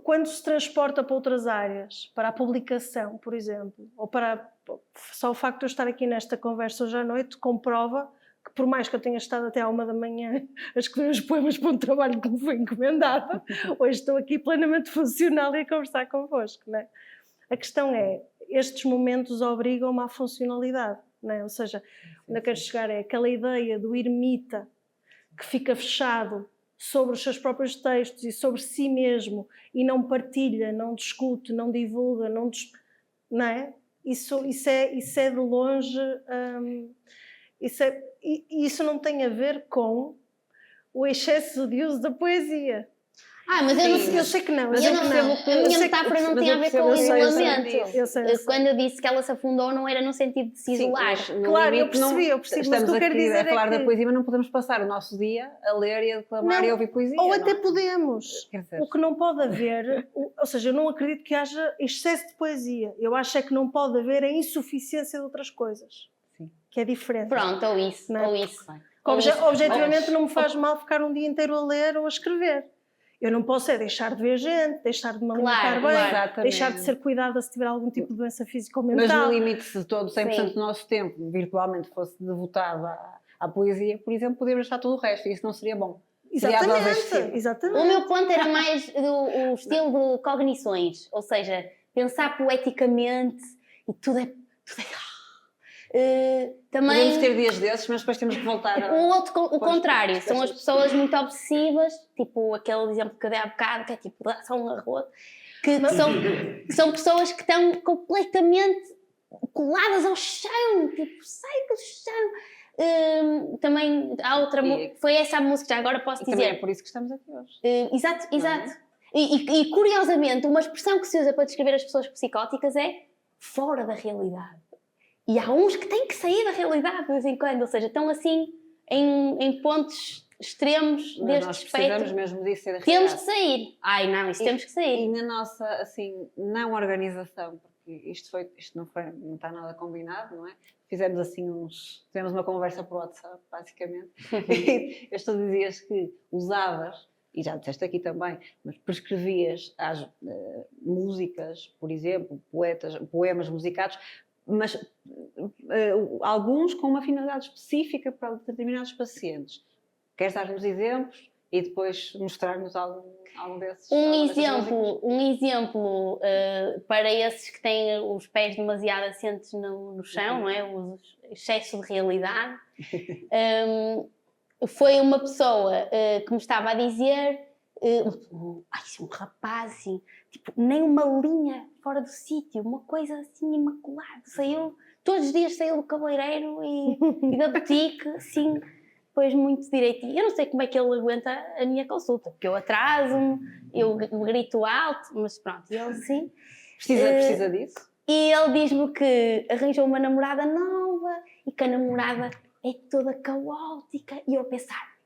quando se transporta para outras áreas, para a publicação, por exemplo, ou para só o facto de eu estar aqui nesta conversa hoje à noite, comprova que, por mais que eu tenha estado até à 1 da manhã a escrever os poemas para um trabalho que me foi encomendado, hoje estou aqui plenamente funcional e a conversar convosco, não é? A questão é, estes momentos obrigam-me à funcionalidade, não é? Ou seja, onde eu quero chegar é aquela ideia do ermita que fica fechado sobre os seus próprios textos e sobre si mesmo e não partilha, não discute, não divulga, não é? Isso é de longe, isso não tem a ver com o excesso de uso da poesia. Mas eu sei que não. A minha metáfora não tinha a ver com o isolamento. Quando eu disse que ela se afundou, não era no sentido de se isolar. Claro, eu percebi. Estamos aqui a falar da poesia, mas não podemos passar o nosso dia a ler e a declamar e a ouvir poesia. Ou até podemos. O que não pode haver, ou seja, eu não acredito que haja excesso de poesia. Eu acho é que não pode haver a insuficiência de outras coisas. Sim. Que é diferente. Pronto, ou isso. Objetivamente não me faz mal ficar um dia inteiro a ler ou a escrever. Eu não posso deixar de ver gente, deixar de me alimentar bem, deixar de ser cuidada se tiver algum tipo de doença física ou mental. Mas no limite, se todo 100% do nosso tempo virtualmente fosse devotado à poesia, por exemplo, podíamos deixar tudo o resto e isso não seria bom. Exatamente. O meu ponto era mais o estilo de cognições, ou seja, pensar poeticamente e tudo é também podemos ter dias desses, mas depois temos que voltar o contrário, são as pessoas muito obsessivas, tipo aquele exemplo que eu dei há bocado, que é tipo só um arroto, que são pessoas que estão completamente coladas ao chão, tipo, sai do chão. Também há outra, foi essa a música, já agora posso dizer. Também é por isso que estamos aqui hoje. Exato. E curiosamente, uma expressão que se usa para descrever as pessoas psicóticas é fora da realidade. E há uns que têm que sair da realidade de vez em quando, ou seja, estão assim em pontos extremos deste espectro. Nós precisamos mesmo disso, ser da realidade. Temos que sair. Temos que sair. E na nossa, assim, não organização, porque isto não está nada combinado, não é? Fizemos uma conversa por WhatsApp, basicamente. E tu dizias que usavas, e já disseste aqui também, mas prescrevias às músicas, por exemplo, poemas musicados, mas alguns com uma finalidade específica para determinados pacientes. Queres dar-nos exemplos e depois mostrar-nos algum desses? Um exemplo para esses que têm os pés demasiado assentes no chão, não é? O excesso de realidade. Foi uma pessoa que me estava a dizer um rapaz assim, tipo, nem uma linha fora do sítio, uma coisa assim imaculada, todos os dias saiu do cabeleireiro e da boutique, assim, depois muito direitinho. Eu não sei como é que ele aguenta a minha consulta, porque eu atraso-me, eu grito alto, mas pronto, ele sim. Precisa disso? E ele diz-me que arranjou uma namorada nova e que a namorada é toda caótica, e eu a pensar,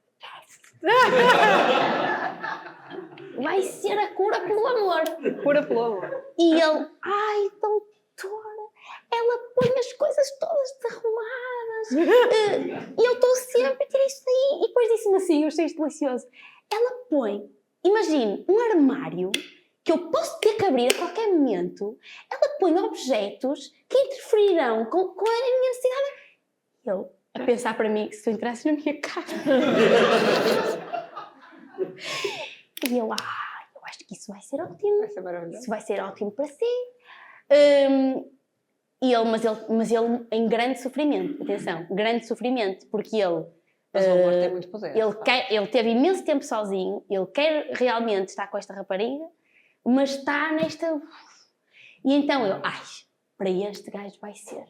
vai ser a cura pelo amor. Cura pelo amor. E ele, ai doutora, é ela põe as coisas todas desarrumadas. E eu estou sempre a tirar isto daí. E depois disse-me assim, eu achei isto delicioso. Ela põe, imagine, um armário que eu posso ter que abrir a qualquer momento. Ela põe objetos que interferirão com a minha necessidade. Eu, a pensar para mim, se tu entrasses na minha casa. E eu, eu acho que isso vai ser ótimo. Vai ser maravilhoso. Isso vai ser ótimo para si. Mas ele em grande sofrimento, atenção, grande sofrimento, porque ele... Mas o amor tem muito poder. Ele teve imenso tempo sozinho, ele quer realmente estar com esta rapariga, mas está nesta... E então eu, para este gajo vai ser.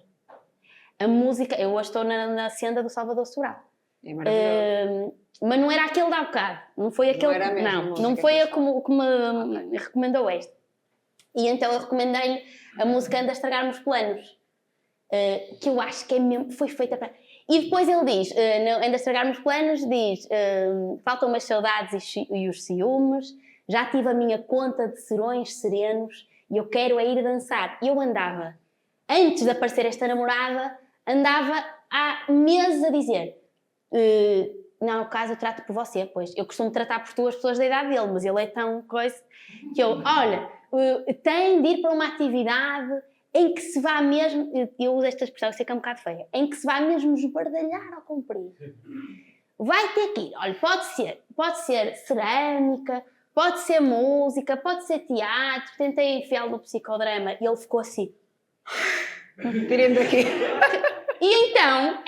A música, eu hoje estou na senda do Salvador Sobral. É maravilhoso. Mas não era aquele de há bocado. Não foi aquele. Não era mesmo, não foi a como me recomendou este. E então eu recomendei-lhe a música Anda a Estragar-me os Planos. Que eu acho que é mesmo, foi feita para. E depois ele diz, Anda a Estragar-me os Planos, diz: faltam umas saudades e os ciúmes, já tive a minha conta de serões serenos e eu quero é ir dançar. E eu andava, antes de aparecer esta namorada, andava há meses a dizer. Não, o caso eu trato por você, pois. Eu costumo tratar por tu as pessoas da idade dele, mas ele é tão coisa que eu, olha, tem de ir para uma atividade em que se vá mesmo, eu uso esta expressão, eu sei que é um bocado feia, em que se vá mesmo esbardalhar ao comprido. Vai ter que ir, olha, pode ser cerâmica, pode ser música, pode ser teatro, tentei enfiá-lo no psicodrama e ele ficou assim. Tirem daqui. E então,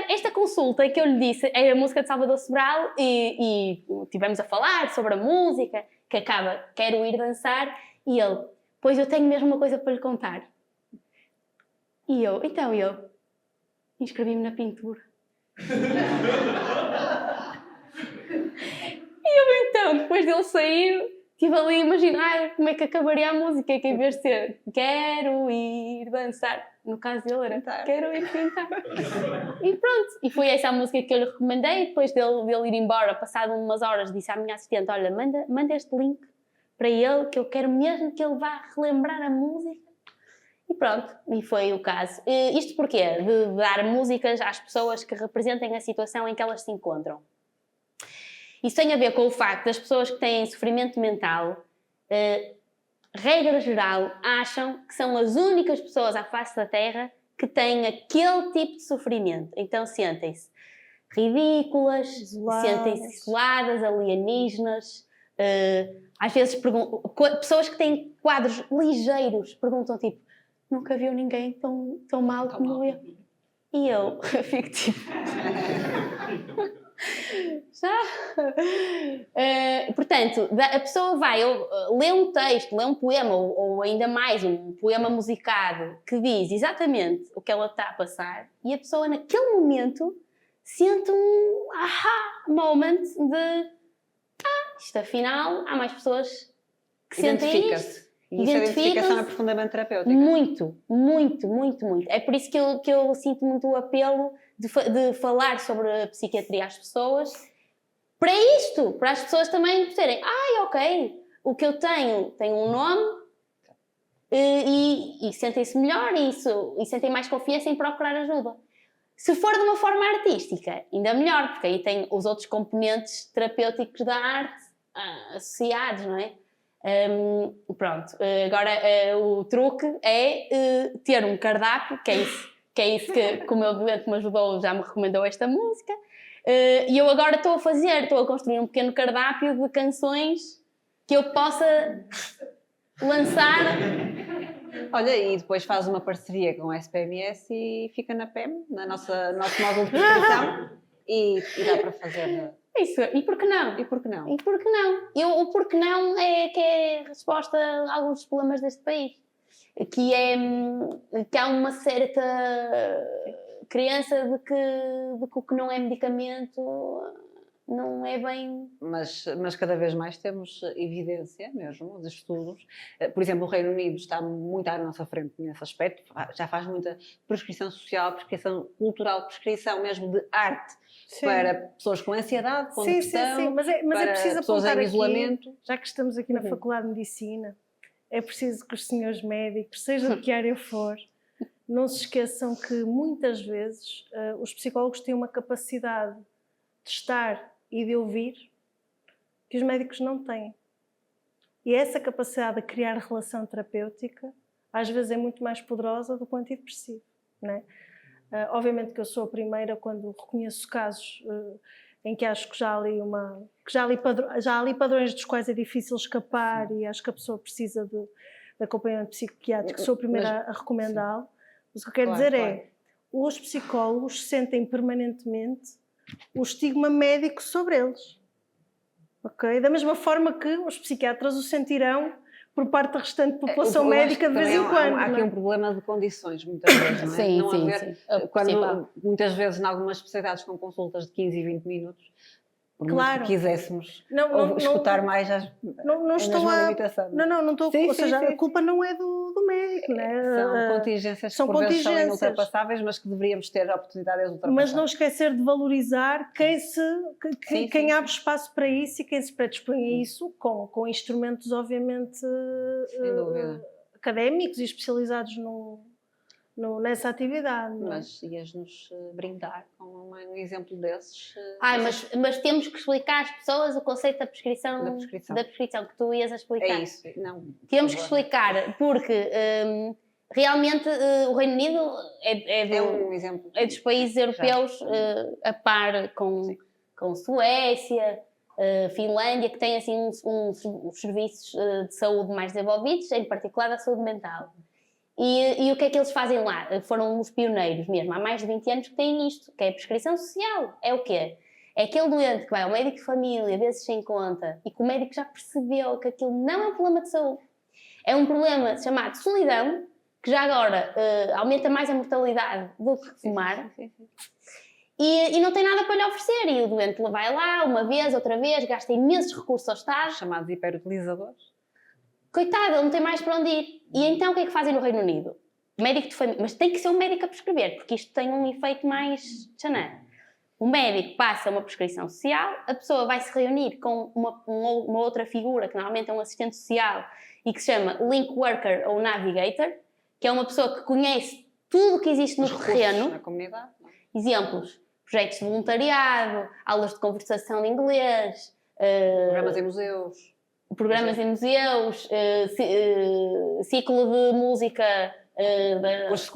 esta consulta que eu lhe disse é a música de Salvador Sobral e tivemos a falar sobre a música, que acaba, quero ir dançar, e ele, pois eu tenho mesmo uma coisa para lhe contar. E eu, inscrevi-me na pintura. E eu então, depois dele sair, estive ali a imaginar como é que acabaria a música, que em vez de ser quero ir dançar, no caso dele era quero ir pintar. E pronto, e foi essa a música que eu lhe recomendei. Depois dele ir embora, passado umas horas, disse à minha assistente, olha, manda este link para ele, que eu quero mesmo que ele vá relembrar a música. E pronto, e foi o caso. Isto porquê? De dar músicas às pessoas que representem a situação em que elas se encontram. Isso tem a ver com o facto das pessoas que têm sofrimento mental, regra geral, acham que são as únicas pessoas à face da Terra que têm aquele tipo de sofrimento. Então sentem-se ridículas, sentem-se isoladas, alienígenas. Às vezes pessoas que têm quadros ligeiros perguntam tipo, nunca viu ninguém tão mal como eu. E eu fico tipo... portanto, a pessoa vai lê um texto, lê um poema ou ainda mais um poema musicado que diz exatamente o que ela está a passar e a pessoa naquele momento sente um aha moment de isto afinal há mais pessoas que sentem isto. E essa identificação é profundamente terapêutica. Muito, muito, muito, muito. É por isso que eu sinto muito o apelo de falar sobre a psiquiatria às pessoas, para isto, para as pessoas também perceberem, ok, o que eu tenho tem um nome e sentem-se melhor e sentem mais confiança em procurar ajuda. Se for de uma forma artística, ainda melhor, porque aí tem os outros componentes terapêuticos da arte associados, não é? Pronto, agora o truque é ter um cardápio, que é isso que o meu doente me ajudou, já me recomendou esta música, e eu agora estou a construir um pequeno cardápio de canções que eu possa lançar. Olha, e depois faz uma parceria com a SPMS e fica na PEM, nosso módulo de prescrição, e dá para fazer... Isso, e por que não? E por que não? E por que não? O por que não é que é a resposta a alguns dos problemas deste país. Que há uma certa crença de que o que não é medicamento não é bem... Mas cada vez mais temos evidência mesmo de estudos. Por exemplo, o Reino Unido está muito à nossa frente nesse aspecto. Já faz muita prescrição social, prescrição cultural, prescrição mesmo de arte. Sim. Para pessoas com ansiedade, com depressão, sim. Mas é preciso pessoas apontar em isolamento. Aqui, já que estamos aqui na Faculdade de Medicina, é preciso que os senhores médicos, seja de que área for, não se esqueçam que muitas vezes os psicólogos têm uma capacidade de estar e de ouvir que os médicos não têm. E essa capacidade de criar relação terapêutica às vezes é muito mais poderosa do que o antidepressivo, não é? Obviamente que eu sou a primeira quando reconheço casos em que acho que já há ali padrões dos quais é difícil escapar e acho que a pessoa precisa de acompanhamento psiquiátrico, sou a primeira a recomendá-lo. Mas o que eu quero dizer é, os psicólogos sentem permanentemente o estigma médico sobre eles. Okay? Da mesma forma que os psiquiatras o sentirão por parte da restante população médica de vez em quando. Há aqui um problema de condições, muitas vezes, não é? Sim, não sim, haver, sim. Quando, muitas vezes, em algumas especialidades com consultas de 15 e 20 minutos, por muito que quiséssemos escutar mais, não estou a limitação. Não estou. Ou seja, a culpa não é do médico, não é? São contingências que por vezes são inultrapassáveis, mas que deveríamos ter a oportunidade de ultrapassar. Mas não esquecer de valorizar quem abre espaço para isso e quem se predispõe a isso com instrumentos, obviamente, académicos e especializados nessa atividade. Mas ias-nos brindar com um exemplo desses? Mas temos que explicar às pessoas o conceito da prescrição, que tu ias explicar. É isso. Não, temos que explicar, porque realmente o Reino Unido um exemplo, é dos países europeus a par com Suécia, Finlândia, que têm assim, uns serviços de saúde mais desenvolvidos, em particular da saúde mental. E o que é que eles fazem lá? Foram os pioneiros mesmo, há mais de 20 anos que têm isto, que é a prescrição social. É o quê? É aquele doente que vai ao médico de família, vezes sem conta, e que o médico já percebeu que aquilo não é um problema de saúde. É um problema chamado solidão, que já agora aumenta mais a mortalidade do que fumar. E não tem nada para lhe oferecer. E o doente vai lá uma vez, outra vez, gasta imensos recursos ao Estado. Chamados hiperutilizadores. Coitado, ele não tem mais para onde ir. E então o que é que fazem no Reino Unido? Médico de família. Mas tem que ser um médico a prescrever, porque isto tem um efeito mais chanã. O médico passa uma prescrição social, a pessoa vai se reunir com uma outra figura, que normalmente é um assistente social, e que se chama Link Worker ou Navigator, que é uma pessoa que conhece tudo o que existe no terreno. Na comunidade. Exemplos: projetos de voluntariado, aulas de conversação de inglês, programas em museus. Programas em museus, ciclo de música, curso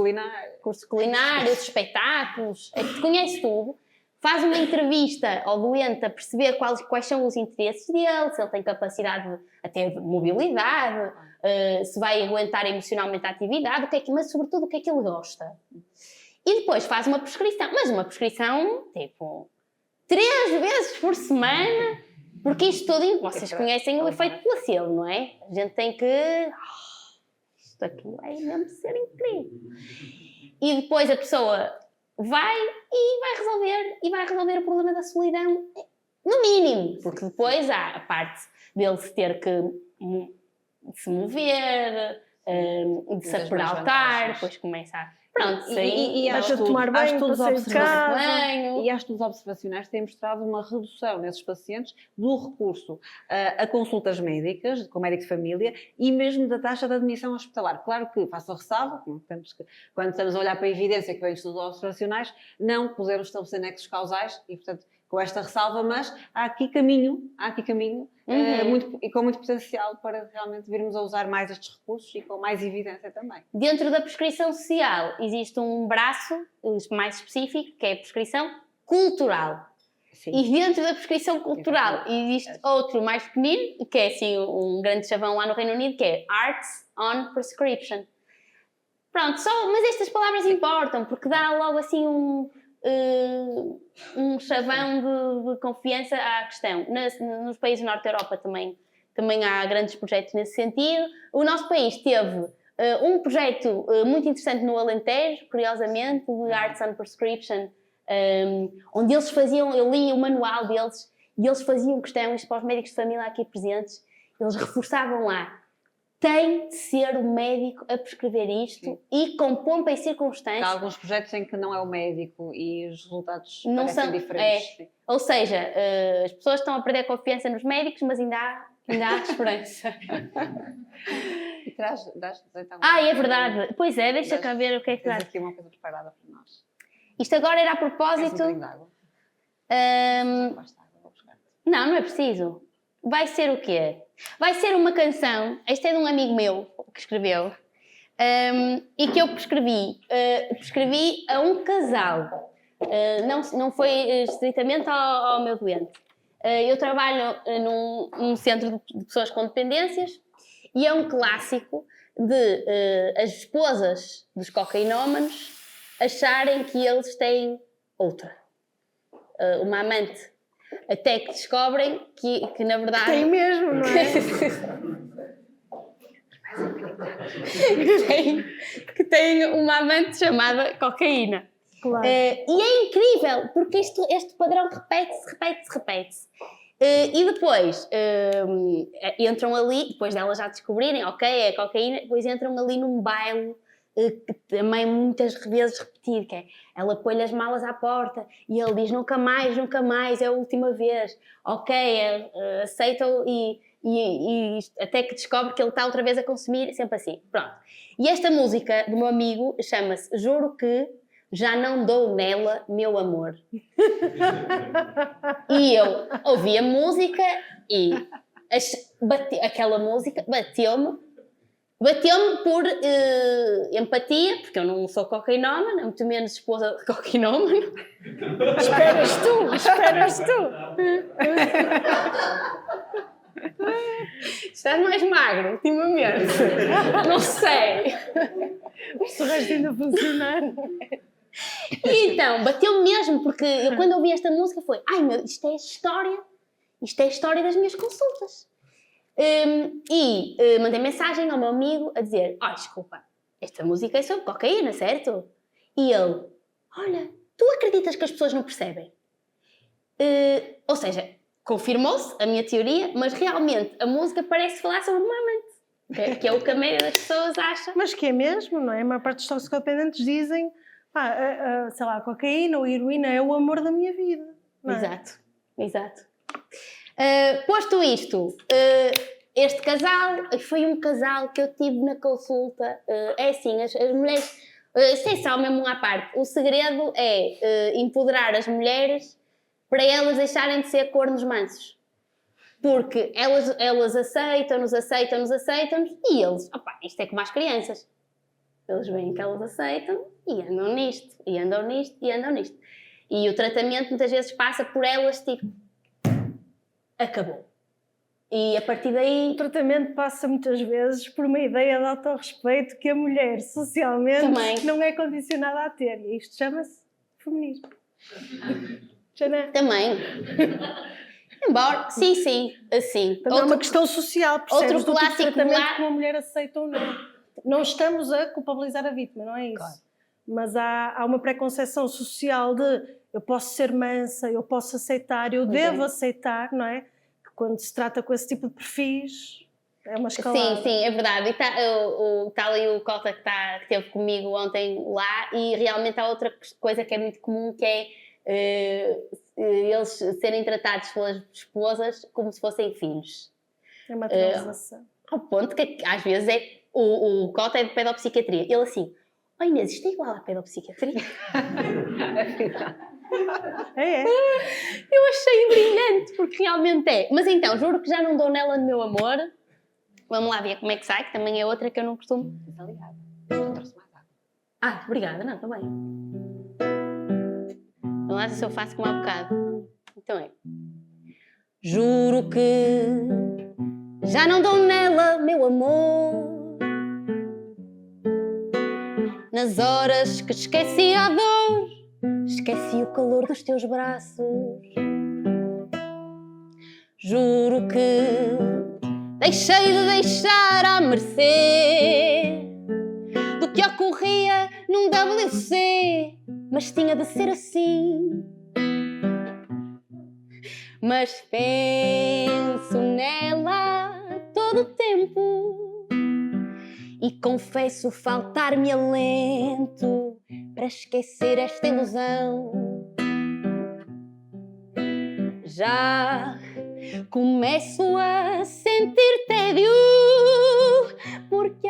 culinário, espetáculos, é que conhece tudo, faz uma entrevista ao doente a perceber quais são os interesses dele, se ele tem capacidade até de mobilidade, se vai aguentar emocionalmente a atividade, mas sobretudo o que é que ele gosta. E depois faz uma prescrição, mas uma prescrição tipo 3 vezes por semana. Porque isto tudo, vocês conhecem o efeito placebo, não é? A gente tem que... isto aqui vai mesmo ser incrível. E depois a pessoa vai resolver o problema da solidão, no mínimo. Porque depois há a parte dele se ter que se mover, de se aperaltar, depois começa a... Pronto, e há estudos observacionais que têm mostrado uma redução nesses pacientes do recurso a consultas médicas, com médico de família, e mesmo da taxa de admissão hospitalar. Claro que, faço a ressalva, quando estamos a olhar para a evidência que vem de estudos observacionais, não podemos estabelecer nexos causais e, portanto, com esta ressalva, mas há aqui caminho com muito potencial para realmente virmos a usar mais estes recursos e com mais evidência também. Dentro da prescrição social existe um braço mais específico, que é a prescrição cultural. Sim. E dentro da prescrição cultural existe outro mais pequenino, que é assim um grande chavão lá no Reino Unido, que é Arts on Prescription. Pronto, mas estas palavras importam, porque dá logo assim um chavão de confiança à questão. Nos países do Norte da Europa também há grandes projetos nesse sentido. O nosso país teve um projeto muito interessante no Alentejo, curiosamente, de Arts on Prescription, onde eles faziam, eu li o manual deles, e eles faziam questão, isto para os médicos de família aqui presentes, eles reforçavam lá: tem de ser o médico a prescrever isto. Sim. E com pompa e circunstância. Há alguns projetos em que não é o médico e os resultados não são diferentes. Ou seja, as pessoas estão a perder confiança nos médicos, mas ainda há esperança. E dás então. É verdade. Pois é, deixa cá ver o que é que Tens traz. aqui uma coisa preparada para nós. Isto agora era a Queres um propósito. bocadinho de água? Basta água, vou buscar. Não é preciso. Vai ser o quê? Vai ser uma canção. Esta é de um amigo meu que escreveu. E que eu prescrevi a um casal. Não foi estritamente ao meu doente. Eu trabalho num centro de pessoas com dependências e é um clássico de as esposas dos cocainómanos acharem que eles têm outra. Uma amante. Até que descobrem que na verdade... Tem mesmo, não é? que tem uma amante chamada cocaína. Claro. E é incrível, porque este padrão repete-se. E depois entram ali, depois delas já descobrirem, ok, é cocaína, depois entram ali num baile que também muitas vezes repetir, que é, ela põe-lhe as malas à porta e ele diz nunca mais, é a última vez, ok, aceitam e até que descobre que ele está outra vez a consumir, sempre assim, pronto. E esta música do meu amigo chama-se Juro que já não dou nela, meu amor. E eu ouvi a música e aquela música bateu-me por empatia, porque eu não sou cocainómana, muito menos esposa de cocainómano. Esperas tu. Estás mais magro ultimamente. Não sei. Se o resto ainda funcionar. E então, bateu-me mesmo, porque eu quando ouvi esta música foi, isto é a história das minhas consultas. Mandei mensagem ao meu amigo a dizer, desculpa, esta música é sobre cocaína, certo? E ele, olha, tu acreditas que as pessoas não percebem? Ou seja, confirmou-se a minha teoria, mas realmente a música parece falar sobre uma amante, que é o que a maioria das pessoas acha. Mas que é mesmo, não é? A maior parte dos toxicodependentes dizem, sei lá, a cocaína ou a heroína é o amor da minha vida. Não é? Exato. Posto isto, este casal foi um casal que eu tive na consulta. É assim, as mulheres, sem só mesmo à parte, o segredo é empoderar as mulheres para elas deixarem de ser cornos mansos. Porque elas aceitam-nos e eles, isto é como as crianças. Eles veem que elas aceitam e andam nisto. E o tratamento muitas vezes passa por elas, tipo, acabou. E a partir daí... O tratamento passa muitas vezes por uma ideia de autorrespeito que a mulher socialmente também não é condicionada a ter. E isto chama-se feminismo. Já não é? Também. Embora, sim, assim. Também é uma questão social, percebes? Outro do tipo de clássico tratamento lá... que uma mulher aceita ou não. Não estamos a culpabilizar a vítima, não é isso. Claro. Mas há uma preconceção social de eu posso ser mansa, eu posso aceitar, eu devo aceitar, não é? Que quando se trata com esse tipo de perfis, é uma escalada. Sim, é verdade. E está ali o Cota que esteve comigo ontem lá e realmente há outra coisa que é muito comum, que é eles serem tratados pelas esposas como se fossem filhos. É uma transação. Ao ponto que às vezes o Cota é de pedopsiquiatria. Ele assim, Inês, isto é igual à pedopsiquiatria? É. Eu achei brilhante, porque realmente é. Mas então, juro que já não dou nela no meu amor. Vamos lá ver como é que sai, que também é outra que eu não costumo. Está ligado. Eu trouxe mais água. Obrigada, não, está bem. Vamos lá ver se eu faço como há bocado. Então é. Juro que já não dou nela, meu amor. Nas horas que esqueci a dor, esqueci o calor dos teus braços. Juro que deixei de deixar à mercê do que ocorria num WC, mas tinha de ser assim. Mas penso nela todo o tempo e confesso faltar-me alento para esquecer esta ilusão. Já começo a sentir tédio porque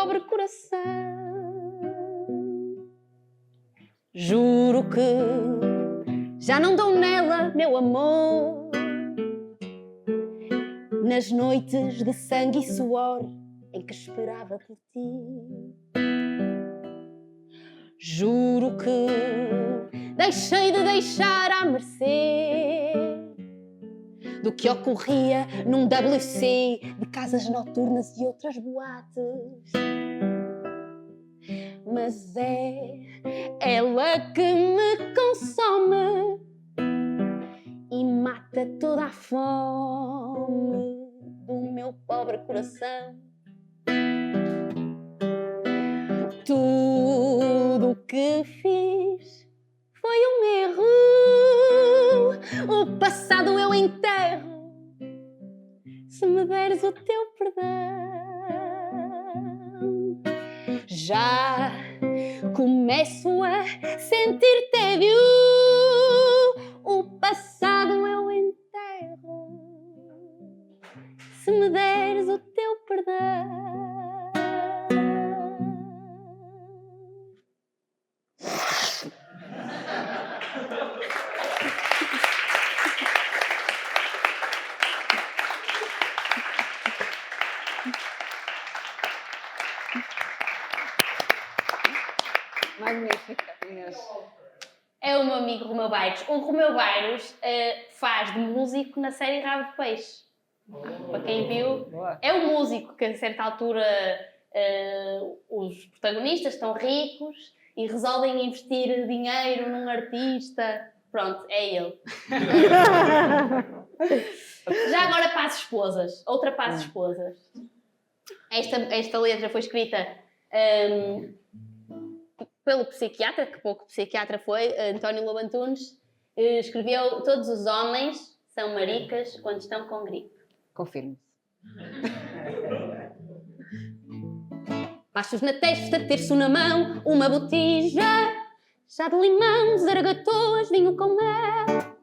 pobre coração. Juro que já não dou nela, meu amor. Nas noites de sangue e suor em que esperava por ti. Juro que deixei de deixar à mercê do que ocorria num WC de casas noturnas e outras boates. Mas é ela que me consome e mata toda a fome do meu pobre coração. Tudo o que fiz foi um erro. O passado eu enterro se me deres o teu perdão. Já começo a sentir tédio. O passado eu enterro se me deres o teu perdão. Magnífica, Inês. É o meu amigo Romeu Bairros. O Romeu Bairros faz de músico na série Rabo de Peixe. Para quem viu, Boa. é o músico que a certa altura os protagonistas estão ricos e resolvem investir dinheiro num artista. Pronto, é ele. Já agora para as esposas. Outra para as esposas. Esta letra foi escrita pelo psiquiatra, que pouco psiquiatra foi, António Lobo Antunes. Escreveu: todos os homens são maricas quando estão com gripe. Confirmo. Machos na testa, terço na mão, uma botija, chá de limão, zaragatoas, vinho com mel,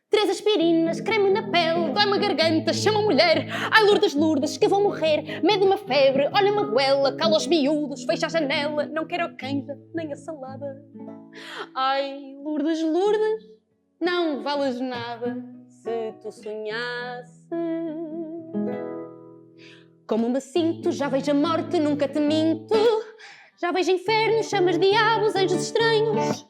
3 aspirinas, creme na pele, dói-me a garganta, chama a mulher, ai Lourdes, Lourdes, que vou morrer, medo uma febre, olha uma goela, cala os miúdos, fecha a janela, não quero a canja, nem a salada. Ai Lourdes, Lourdes, não vales nada, se tu sonhasses. Como me sinto, já vejo a morte, nunca te minto. Já vejo infernos, chamas diabos, anjos estranhos,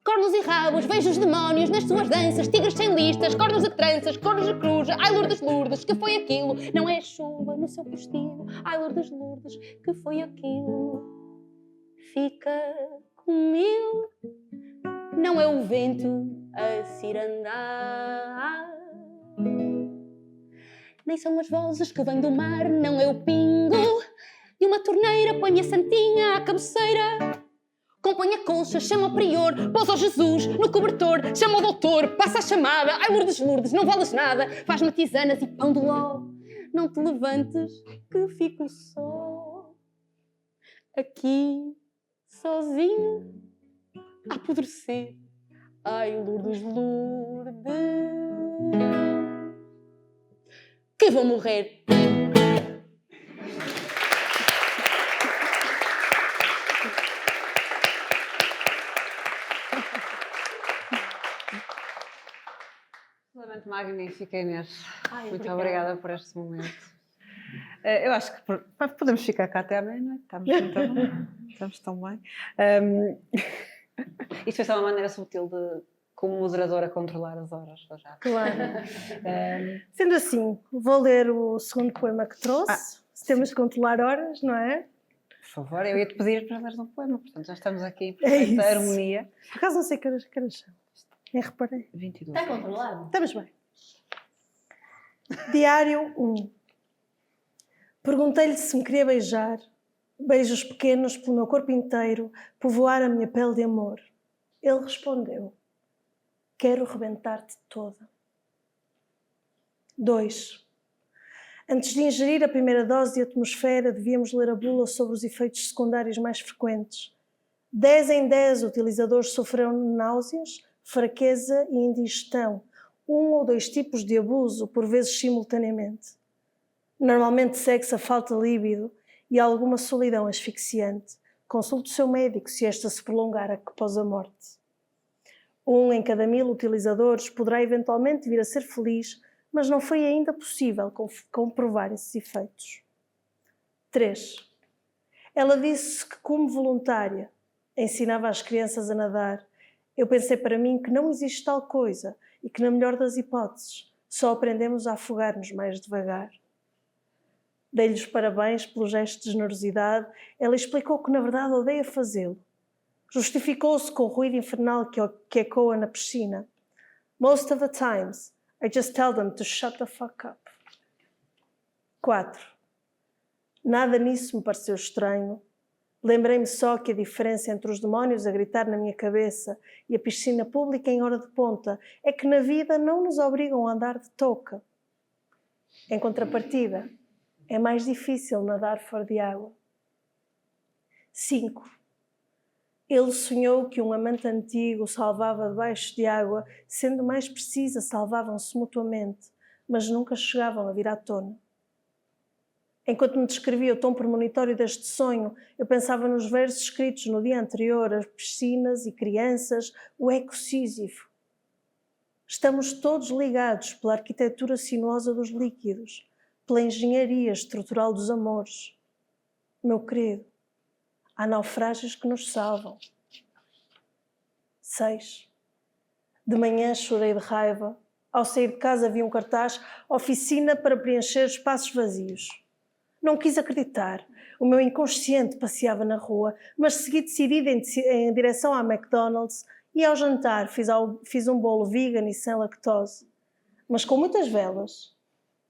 cornos e rabos, vejo os demónios nas suas danças, tigres sem listas, cornos de tranças, cornos de cruz. Ai Lourdes, Lourdes, que foi aquilo? Não é a chuva no seu postigo. Ai Lourdes, Lourdes, que foi aquilo? Fica comigo. Não é o vento a cirandar, nem são as vozes que vêm do mar, não é o pingo de uma torneira. Põe a santinha à cabeceira, compõe a colcha, chama o prior, pousa o Jesus no cobertor, chama o doutor, passa a chamada. Ai Lourdes, Lourdes, não vales nada, faz-me tisanas e pão de ló. Não te levantes que fico só aqui, sozinho, a apodrecer. Ai Lourdes, Lourdes, que vou morrer. Absolutamente magnífica, Inês. Ai, Muito obrigada. obrigada por este momento. Eu acho que podemos ficar cá até à meia-noite. Estamos muito bem. Estamos tão bem. Isto foi só uma maneira sutil de, como moderadora, controlar as horas. Já. Claro. Sendo assim, vou ler o segundo poema que trouxe. Se temos que controlar horas, não é? Por favor, eu ia-te pedir para leres um poema. Portanto, já estamos aqui em É perfeita isso. harmonia. Por acaso não sei que horas são. Nem reparei. 22. Está controlado? Estamos bem. Diário 1. Perguntei-lhe se me queria beijar. Beijos pequenos pelo meu corpo inteiro, povoar a minha pele de amor. Ele respondeu: quero rebentar-te toda. 2. Antes de ingerir a primeira dose de atmosfera, devíamos ler a bula sobre os efeitos secundários mais frequentes. 10 em 10 utilizadores sofreram náuseas, fraqueza e indigestão, 1 ou 2 tipos de abuso, por vezes simultaneamente. Normalmente segue-se a falta de líbido e alguma solidão asfixiante, consulte o seu médico se esta se prolongar após a morte. 1 em cada 1000 utilizadores poderá eventualmente vir a ser feliz, mas não foi ainda possível comprovar esses efeitos. 3. Ela disse que, como voluntária, ensinava as crianças a nadar. Eu pensei para mim que não existe tal coisa e que, na melhor das hipóteses, só aprendemos a afogar-nos mais devagar. Dei-lhe os parabéns pelo gesto de generosidade. Ela explicou que, na verdade, odeia fazê-lo. Justificou-se com o ruído infernal que ecoa na piscina. Most of the times, I just tell them to shut the fuck up. 4. Nada nisso me pareceu estranho. Lembrei-me só que a diferença entre os demónios a gritar na minha cabeça e a piscina pública em hora de ponta é que na vida não nos obrigam a andar de touca. Em contrapartida, é mais difícil nadar fora de água. 5. Ele sonhou que um amante antigo o salvava debaixo de água, sendo mais precisa, salvavam-se mutuamente, mas nunca chegavam a vir à tona. Enquanto me descrevia o tom premonitório deste sonho, eu pensava nos versos escritos no dia anterior, as piscinas e crianças, o eco sísifo. Estamos todos ligados pela arquitetura sinuosa dos líquidos, pela engenharia estrutural dos amores. Meu querido, há naufrágios que nos salvam. 6. De manhã chorei de raiva. Ao sair de casa vi um cartaz, oficina para preencher espaços vazios. Não quis acreditar. O meu inconsciente passeava na rua, mas segui decidida em direção à McDonald's e ao jantar fiz um bolo vegan e sem lactose. Mas com muitas velas.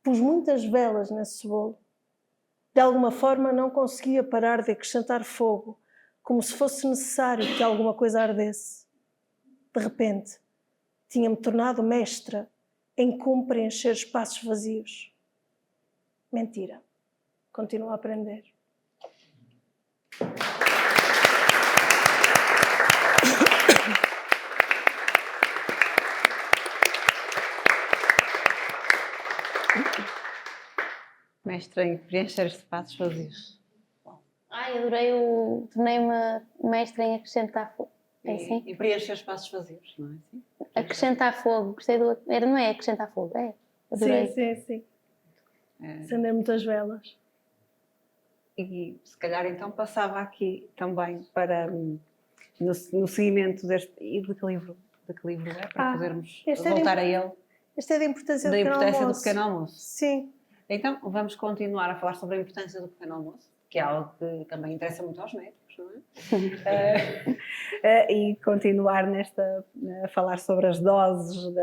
Pus muitas velas nesse bolo. De alguma forma não conseguia parar de acrescentar fogo, como se fosse necessário que alguma coisa ardesse. De repente, tinha-me tornado mestra em como preencher espaços vazios. Mentira. Continuo a aprender. Mestre em preencher espaços vazios. Ai, adorei tornei-me mestre em acrescentar fogo. É assim? E preencher espaços vazios, não é assim? Acrescentar fogo, gostei do. Não é acrescentar fogo, é? Adorei. Sim. Acender muitas velas. E se calhar então passava aqui também para, no seguimento deste... E de que livro? De que livro é? Para podermos voltar a ele. Este é da importância do pequeno almoço. Sim. Então, vamos continuar a falar sobre a importância do pequeno almoço, que é algo que também interessa muito aos médicos, não é? E continuar a falar sobre as doses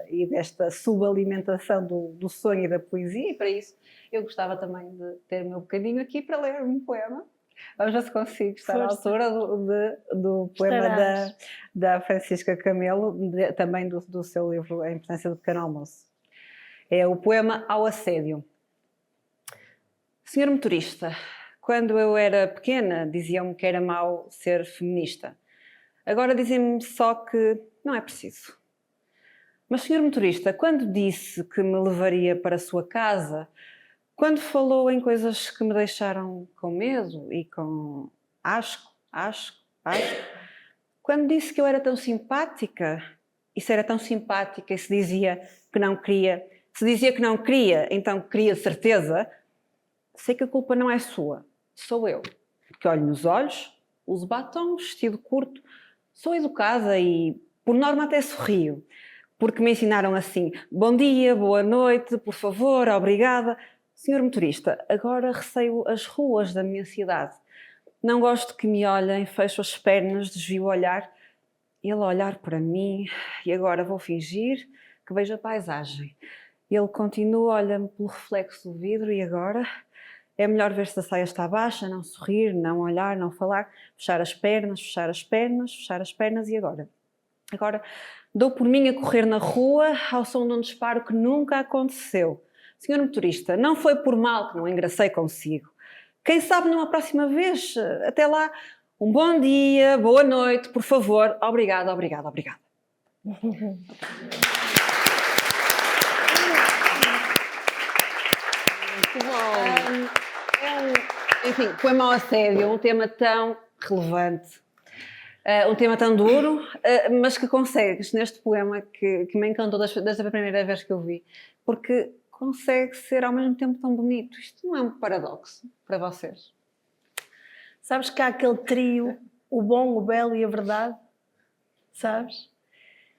e desta subalimentação do sonho e da poesia, e para isso eu gostava também de ter o meu bocadinho aqui para ler um poema. Vamos ver se consigo estar à altura do poema da Francisca Camelo, também do seu livro A Importância do Pequeno Almoço. É o poema Ao Assédio. Senhor motorista, quando eu era pequena diziam-me que era mau ser feminista. Agora dizem-me só que não é preciso. Mas, senhor motorista, quando disse que me levaria para a sua casa, quando falou em coisas que me deixaram com medo e com asco, quando disse que eu era tão simpática, e se era tão simpática e se dizia que não queria, se dizia que não queria, então queria certeza, sei que a culpa não é sua, sou eu. Porque olho nos olhos, uso batom, vestido curto, sou educada e, por norma, até sorrio. Porque me ensinaram assim, bom dia, boa noite, por favor, obrigada. Senhor motorista, agora receio as ruas da minha cidade. Não gosto que me olhem, fecho as pernas, desvio o olhar. Ele a olhar para mim e agora vou fingir que vejo a paisagem. Ele continua, olha-me pelo reflexo do vidro e agora... É melhor ver se a saia está baixa, não sorrir, não olhar, não falar, fechar as pernas, fechar as pernas, fechar as pernas e agora? Agora dou por mim a correr na rua ao som de um disparo que nunca aconteceu. Senhor motorista, não foi por mal que não engracei consigo. Quem sabe numa próxima vez? Até lá, um bom dia, boa noite, por favor. Obrigada, obrigada, obrigada. Muito bom. enfim, poema ao assédio, um tema tão relevante, um tema tão duro, mas que consegues neste poema que me encantou desde a primeira vez que eu vi, porque consegue ser ao mesmo tempo tão bonito. Isto não é um paradoxo para vocês? Sabes que há aquele trio, o bom, o belo e a verdade, sabes?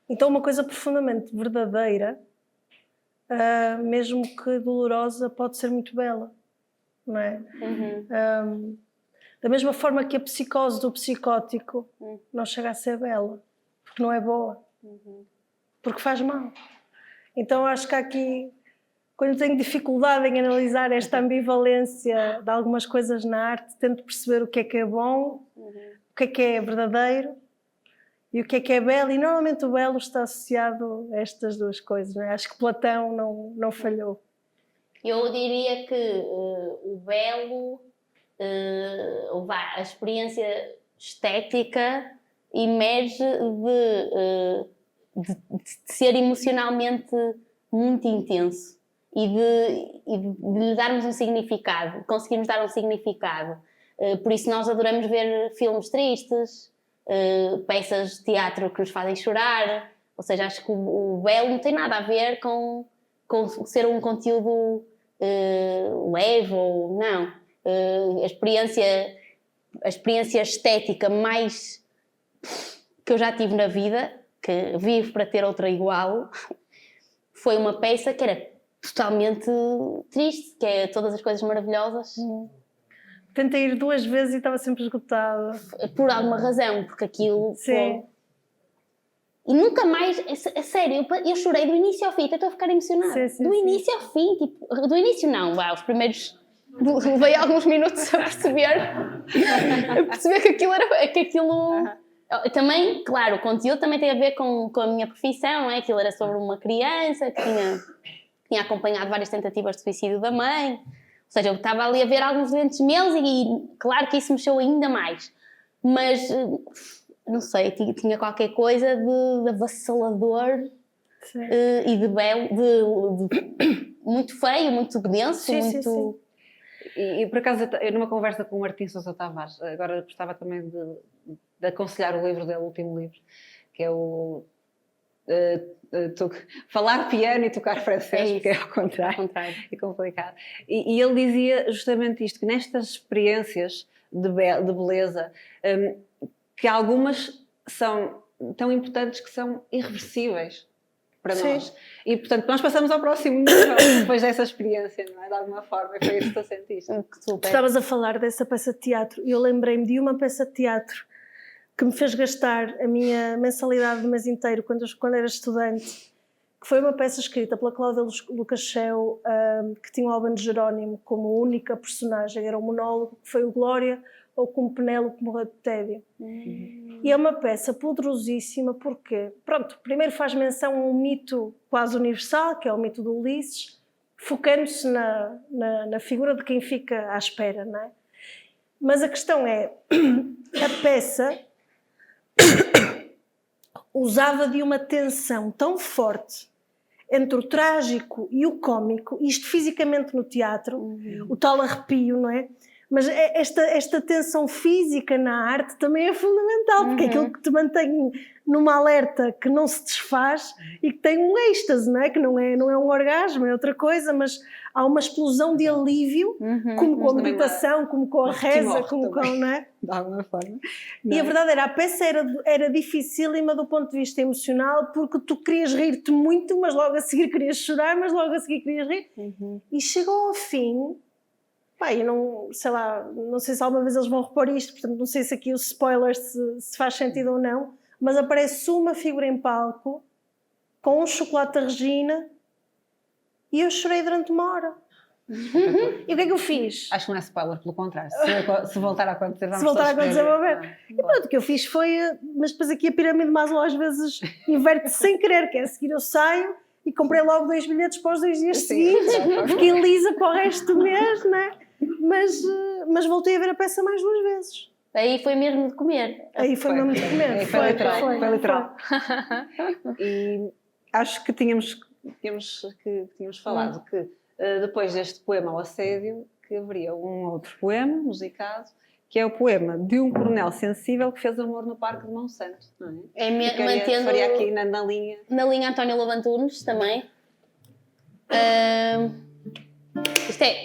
Então uma coisa profundamente verdadeira, mesmo que dolorosa, pode ser muito bela, não é? Da mesma forma que a psicose do psicótico não chega a ser bela, porque não é boa, porque faz mal. Então acho que há aqui, quando tenho dificuldade em analisar esta ambivalência de algumas coisas na arte, tento perceber o que é bom, o que é verdadeiro e o que é belo, e normalmente o belo está associado a estas duas coisas, não é? Acho que Platão não falhou. Eu diria que o belo, a experiência estética emerge de ser emocionalmente muito intenso e de lhe darmos um significado, conseguirmos dar um significado. Por isso nós adoramos ver filmes tristes, peças de teatro que nos fazem chorar, ou seja, acho que o belo não tem nada a ver com ser um conteúdo leve ou não. A experiência estética mais que eu já tive na vida, que vivo para ter outra igual, foi uma peça que era totalmente triste, que é Todas as Coisas Maravilhosas. Tentei ir 2 vezes e estava sempre esgotada. Por alguma razão, porque aquilo... Sim. E nunca mais, a sério, eu chorei do início ao fim, até estou a ficar emocionada. Do início ao fim, tipo, do início não, os primeiros, levei alguns minutos a perceber que aquilo era, que aquilo... Também, claro, o conteúdo também tem a ver com a minha profissão, não é? Aquilo era sobre uma criança que tinha acompanhado várias tentativas de suicídio da mãe, ou seja, eu estava ali a ver alguns doentes meus e claro que isso mexeu ainda mais, mas... não sei, tinha qualquer coisa de avassalador e de belo, de muito feio, muito denso, sim, muito... Sim. E por acaso, eu numa conversa com o Martim Sousa Tavares, agora gostava também de aconselhar o livro dele, o último livro, que é o Falar Piano e Tocar Francês, que é ao contrário, é complicado. E ele dizia justamente isto, que nestas experiências de beleza, que algumas são tão importantes que são irreversíveis para nós. E, portanto, nós passamos ao próximo nível depois dessa experiência, não é? De alguma forma, e foi isso que tu sentiste. Tu estavas a falar dessa peça de teatro e eu lembrei-me de uma peça de teatro que me fez gastar a minha mensalidade do mês inteiro quando era estudante, que foi uma peça escrita pela Cláudia Lucachel, que tinha o Albano Jerónimo como única personagem, era um monólogo, que foi o Glória, ou como Penélope morreu de tédio. E é uma peça poderosíssima porque, pronto, primeiro faz menção a um mito quase universal, que é o mito do Ulisses, focando-se na figura de quem fica à espera, não é? Mas a questão é, a peça usava de uma tensão tão forte entre o trágico e o cómico, isto fisicamente no teatro, o tal arrepio, não é? Mas esta tensão física na arte também é fundamental, porque é aquilo que te mantém numa alerta que não se desfaz e que tem um êxtase, não é? Que não é um orgasmo, é outra coisa, mas há uma explosão de alívio, como com a meditação, como com a reza, como com, não é? De alguma forma. E a verdade era, a peça era dificílima do ponto de vista emocional, porque tu querias rir-te muito, mas logo a seguir querias chorar, mas logo a seguir querias rir. E chegou ao fim... Pá, eu não, sei lá, não sei se alguma vez eles vão repor isto, portanto não sei se aqui o spoiler se faz sentido ou não, mas aparece uma figura em palco com um chocolate da Regina e eu chorei durante 1 hora. E o que é que eu fiz? Acho que não é spoiler, pelo contrário. Se voltar a acontecer, vamos Se voltar a acontecer, vou ver. Claro. E pronto, o que eu fiz foi... Mas depois aqui a pirâmide de Maslow às vezes inverte sem querer, que é a seguir eu saio e comprei logo 2 bilhetes para os 2 dias seguintes, fiquei lisa para o resto do mês, não é? Mas voltei a ver a peça mais 2 vezes. Aí foi mesmo de comer. Aí foi mesmo de comer. Foi literal. E acho que tínhamos falado que depois deste poema ao assédio, que haveria um outro poema musicado, que é o poema de um coronel sensível que fez amor no Parque de Monsanto, não é? Mantendo Faria aqui na linha. na linha António Lobo Antunes também.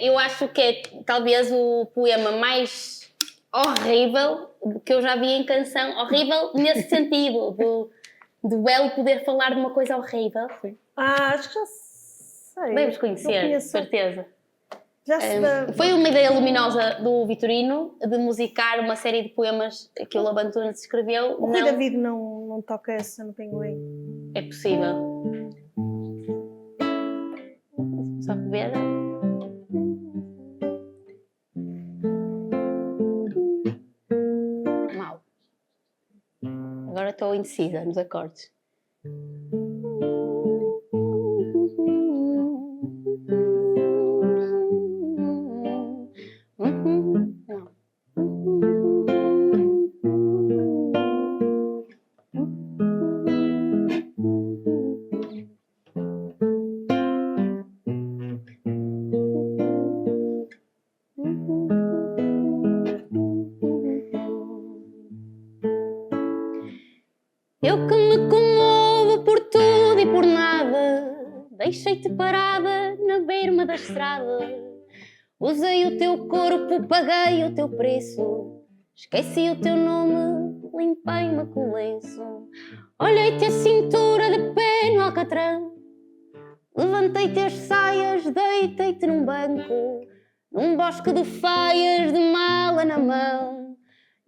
Eu acho que é talvez o poema mais horrível que eu já vi em canção. Horrível nesse sentido, do belo poder falar de uma coisa horrível. Acho que já sei. Deves Não conhecer, conheço. certeza. Já se Foi uma ideia luminosa do Vitorino de musicar uma série de poemas que o Lobo Antunes escreveu. O Rui David não toca essa no Pinguim. É possível. Só ver. Mal. Agora estou indecisa nos acordes. Eu que me comovo por tudo e por nada, deixei-te parada na berma da estrada. Usei o teu corpo, paguei o teu preço, esqueci o teu nome, limpei-me com lenço. Olhei-te a cintura de pé no alcatrão, levantei-te as saias, deitei-te num banco, num bosque de faias de mala na mão.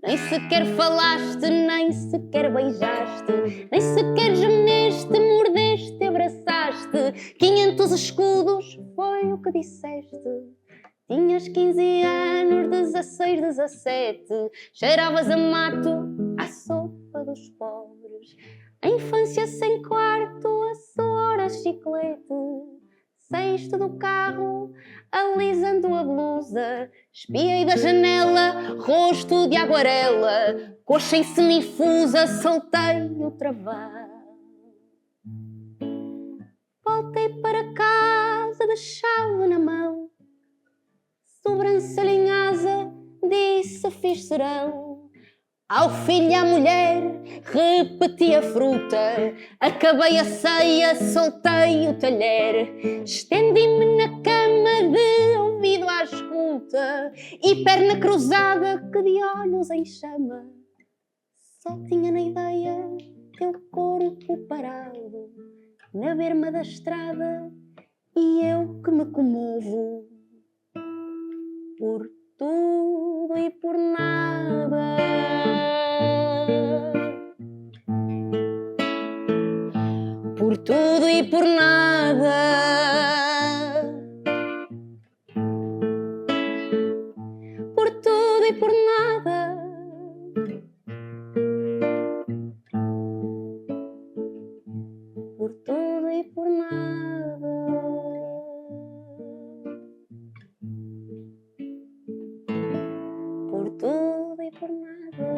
Nem sequer falaste, nem sequer beijaste, nem sequer gemeste, mordeste, abraçaste. 500 escudos foi o que disseste. Tinhas 15 anos, 16, 17. Cheiravas a mato, à sopa dos pobres. A infância sem quarto, a suor a chiclete. Saíste do carro, alisando a blusa. Espiei da janela, rosto de aguarela. Coxa em semifusa, soltei o travão. Voltei para casa, de chave na mão. Sobrancelha em asa, disse fiz serão. Ao filho e à mulher, repeti a fruta. Acabei a ceia, soltei o talher. Estendi-me na cama de ouvido à escuta e perna cruzada que de olhos em chama. Só tinha na ideia teu corpo parado na berma da estrada e eu que me comovo por tudo e por nada. Por tudo e por nada. Por tudo e por nada. Por tudo e por nada. Por tudo e por nada.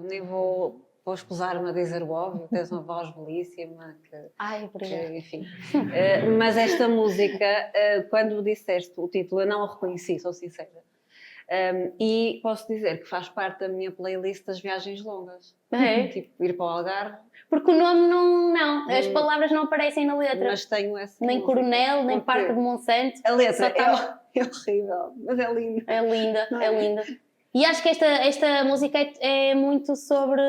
Nem vou escusar-me a dizer o óbvio, tens uma voz belíssima. Ai, obrigada. Enfim. Mas esta música, quando disseste o título, eu não a reconheci, sou sincera. E posso dizer que faz parte da minha playlist das viagens longas. É? Tipo, ir para o Algarve. Porque o nome não, as palavras não aparecem na letra. Mas tenho essa. Nem música. Coronel, nem Parque de Monsanto. A letra Só tá- é horrível, mas é linda. É linda, Não é é? linda. E acho que esta música é muito sobre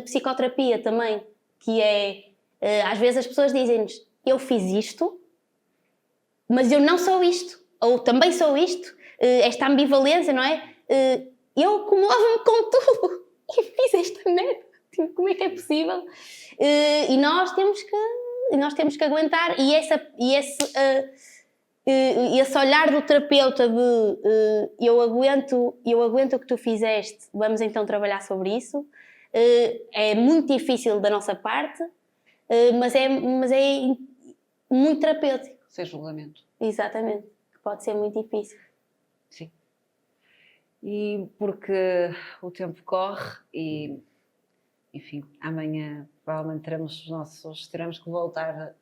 psicoterapia também, que é, às vezes as pessoas dizem-nos, eu fiz isto, mas eu não sou isto, ou também sou isto, esta ambivalência, não é? Eu comovo-me com tudo e fiz esta merda, tipo, como é que é possível? E nós temos que aguentar, e esse olhar do terapeuta de eu aguento o que tu fizeste, vamos então trabalhar sobre isso, é muito difícil da nossa parte, mas é muito terapêutico. Sem julgamento. Exatamente, que pode ser muito difícil. Sim. e porque o tempo corre e, enfim, amanhã provavelmente teremos que voltar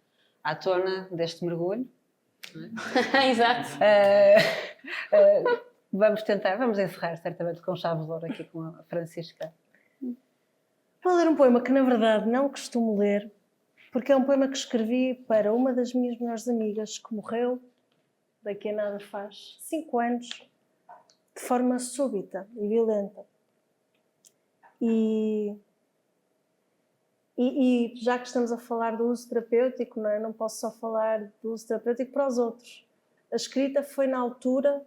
à tona deste mergulho. Exato. Vamos encerrar certamente com chave de ouro aqui com a Francisca. Vou ler um poema que na verdade não costumo ler, porque é um poema que escrevi para uma das minhas melhores amigas que morreu, daqui a nada faz 5 anos, de forma súbita e violenta. E já que estamos a falar do uso terapêutico, não é? Não posso só falar do uso terapêutico para os outros. A escrita foi, na altura,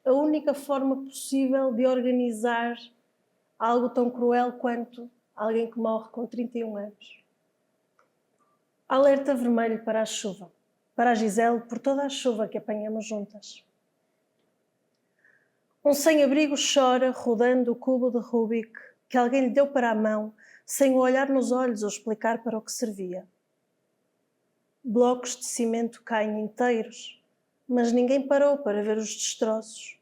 a única forma possível de organizar algo tão cruel quanto alguém que morre com 31 anos. Alerta vermelho para a chuva. Para a Gisele, por toda a chuva que apanhamos juntas. Um sem-abrigo chora rodando o cubo de Rubik que alguém lhe deu para a mão, sem o olhar nos olhos ou explicar para o que servia. Blocos de cimento caem inteiros, mas ninguém parou para ver os destroços.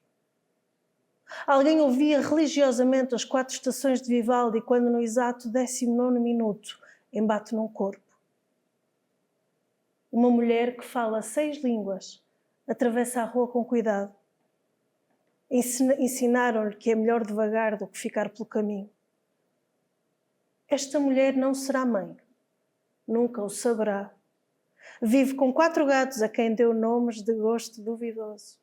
Alguém ouvia religiosamente as 4 estações de Vivaldi quando, no exato 19º minuto, embate num corpo. Uma mulher que fala 6 línguas atravessa a rua com cuidado. Ensinaram-lhe que é melhor devagar do que ficar pelo caminho. Esta mulher não será mãe. Nunca o saberá. Vive com 4 gatos a quem deu nomes de gosto duvidoso.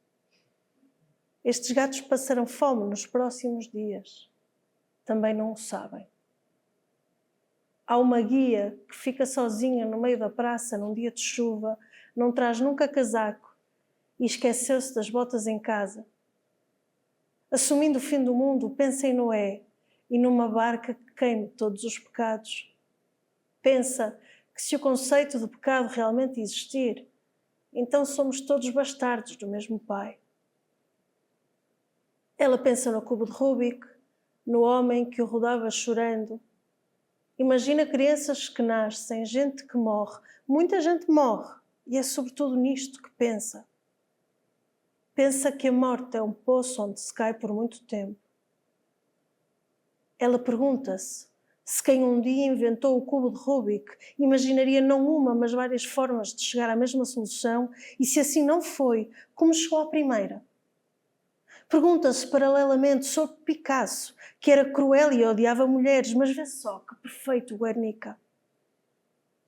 Estes gatos passarão fome nos próximos dias. Também não o sabem. Há uma guia que fica sozinha no meio da praça num dia de chuva, não traz nunca casaco e esqueceu-se das botas em casa. Assumindo o fim do mundo, pensa em Noé e numa barca que queime todos os pecados. Pensa que se o conceito de pecado realmente existir, então somos todos bastardos do mesmo pai. Ela pensa no cubo de Rubik, no homem que o rodava chorando. Imagina crianças que nascem, gente que morre. Muita gente morre e é sobretudo nisto que pensa. Pensa que a morte é um poço onde se cai por muito tempo. Ela pergunta-se se quem um dia inventou o cubo de Rubik imaginaria não uma, mas várias formas de chegar à mesma solução e se assim não foi, como chegou à primeira. Pergunta-se paralelamente sobre Picasso, que era cruel e odiava mulheres, mas vê só que perfeito Guernica.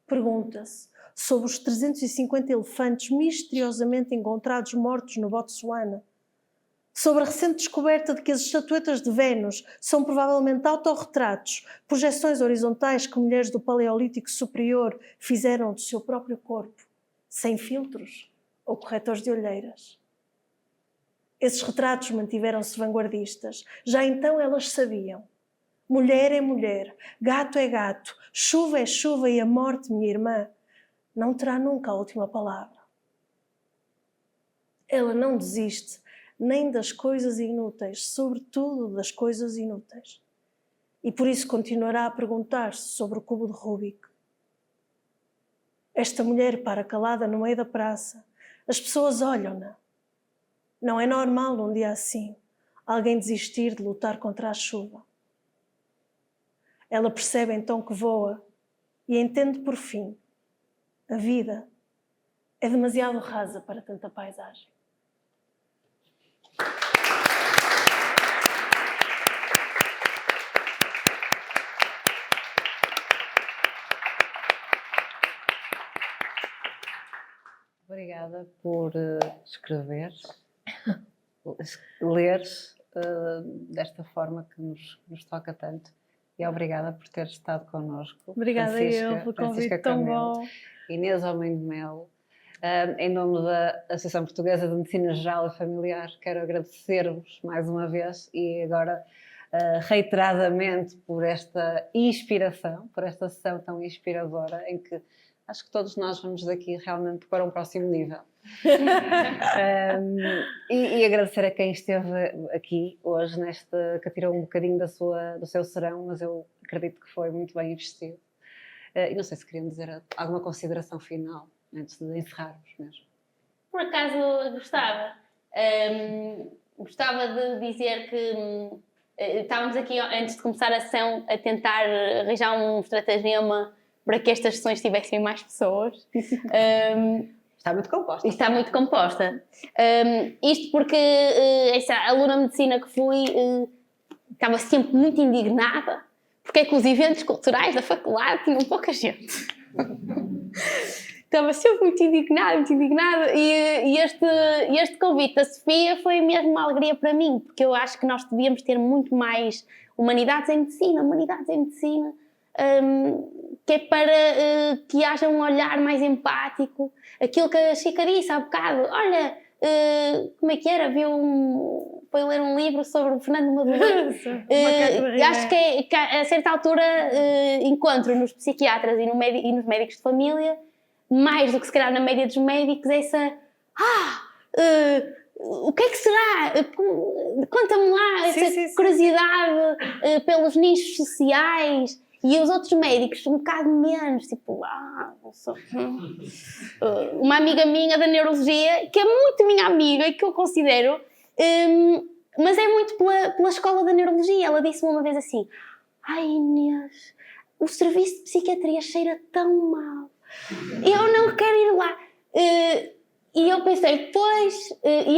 Pergunta-se sobre os 350 elefantes misteriosamente encontrados mortos no Botsuana, sobre a recente descoberta de que as estatuetas de Vênus são provavelmente autorretratos, projeções horizontais que mulheres do Paleolítico Superior fizeram do seu próprio corpo, sem filtros ou corretores de olheiras. Esses retratos mantiveram-se vanguardistas. Já então elas sabiam. Mulher é mulher, gato é gato, chuva é chuva e a morte, minha irmã, não terá nunca a última palavra. Ela não desiste nem das coisas inúteis, sobretudo das coisas inúteis. E por isso continuará a perguntar-se sobre o cubo de Rubik. Esta mulher para calada no meio da praça. As pessoas olham-na. Não é normal um dia assim alguém desistir de lutar contra a chuva. Ela percebe então que voa e entende por fim. A vida é demasiado rasa para tanta paisagem. Obrigada por escreveres, leres desta forma que nos toca tanto. E obrigada por teres estado connosco. Obrigada eu pelo convite tão bom. Inês Homem de Melo. Em nome da Associação Portuguesa de Medicina Geral e Familiar, quero agradecer-vos mais uma vez e agora reiteradamente por esta inspiração, por esta sessão tão inspiradora em que acho que todos nós vamos daqui realmente para um próximo nível. E agradecer a quem esteve aqui hoje, que tirou um bocadinho do seu serão, mas eu acredito que foi muito bem investido. E não sei se queriam dizer alguma consideração final, antes de encerrarmos mesmo. Por acaso gostava. gostava de dizer que estávamos aqui, antes de começar a sessão, a tentar arranjar um estratagema para que estas sessões tivessem mais pessoas. Está muito composta. Está muito composta. Isto porque essa aluna de medicina que fui estava sempre muito indignada porque é que os eventos culturais da faculdade tinham pouca gente. Estava sempre muito indignada. E este convite da Sofia foi mesmo uma alegria para mim, porque eu acho que nós devíamos ter muito mais humanidades em medicina, que é para que haja um olhar mais empático. Aquilo que a Chica disse há bocado, olha, como é que era? Foi ler um livro sobre o Fernando Madureira. Acho que a certa altura encontro nos psiquiatras e nos médicos de família, mais do que se calhar na média dos médicos, essa o que é que será? Conta-me lá essa curiosidade pelos nichos sociais. E os outros médicos um bocado menos, tipo, uma amiga minha da neurologia, que é muito minha amiga e que eu considero, mas é muito pela escola da neurologia. Ela disse-me uma vez assim: ai Inês, o serviço de psiquiatria cheira tão mal, eu não quero ir lá. E eu pensei, pois,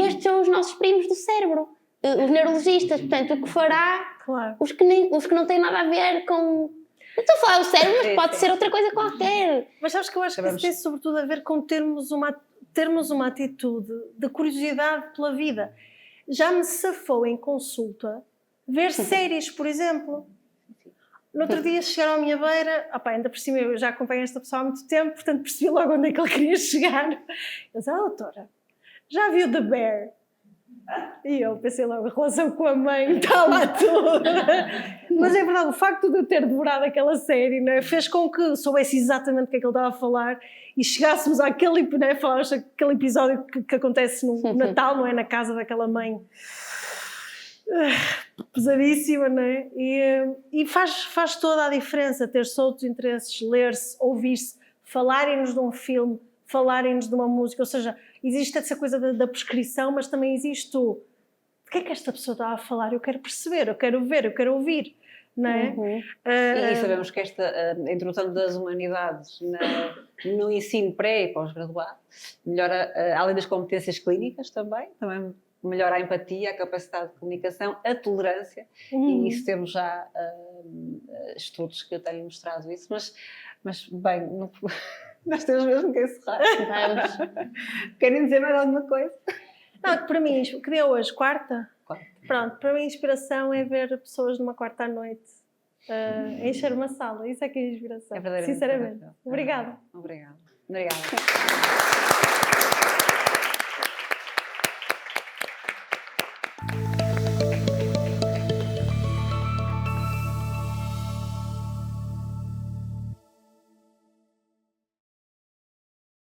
estes são os nossos primos do cérebro, os neurologistas, portanto, o que fará, claro, os que não têm nada a ver com... Eu estou a falar do cérebro, mas pode ser outra coisa qualquer. Mas sabes que eu acho que isso tem sobretudo a ver com termos uma atitude de curiosidade pela vida. Já me safou em consulta ver séries, por exemplo. No outro dia chegaram à minha beira, ainda por cima eu já acompanho esta pessoa há muito tempo, portanto percebi logo onde é que ele queria chegar. Eu disse: doutora, já viu The Bear? E eu pensei logo, a relação com a mãe está lá tudo. Mas é verdade, o facto de eu ter devorado aquela série, né, fez com que soubesse exatamente o que é que ele estava a falar e chegássemos àquele, né, falámos aquele episódio que acontece no Natal, não é? Na casa daquela mãe pesadíssima, não é? E faz toda a diferença ter-se outros interesses, ler-se, ouvir-se, falarem-nos de um filme, falarem-nos de uma música, ou seja, existe essa coisa da prescrição, mas também existe o que é que esta pessoa está a falar, eu quero perceber, eu quero ver, eu quero ouvir, não é? E sabemos que esta introdução das humanidades no ensino pré e pós-graduado melhora, além das competências clínicas também melhora a empatia, a capacidade de comunicação, a tolerância, e isso temos já estudos que têm mostrado isso, mas bem, nós temos mesmo que encerrar. Querem dizer mais alguma coisa? Não, para mim, que dia é hoje? Quarta? Pronto, para mim a inspiração é ver pessoas numa quarta à noite encher uma sala, isso é que é a inspiração, sinceramente. Obrigada. Obrigada.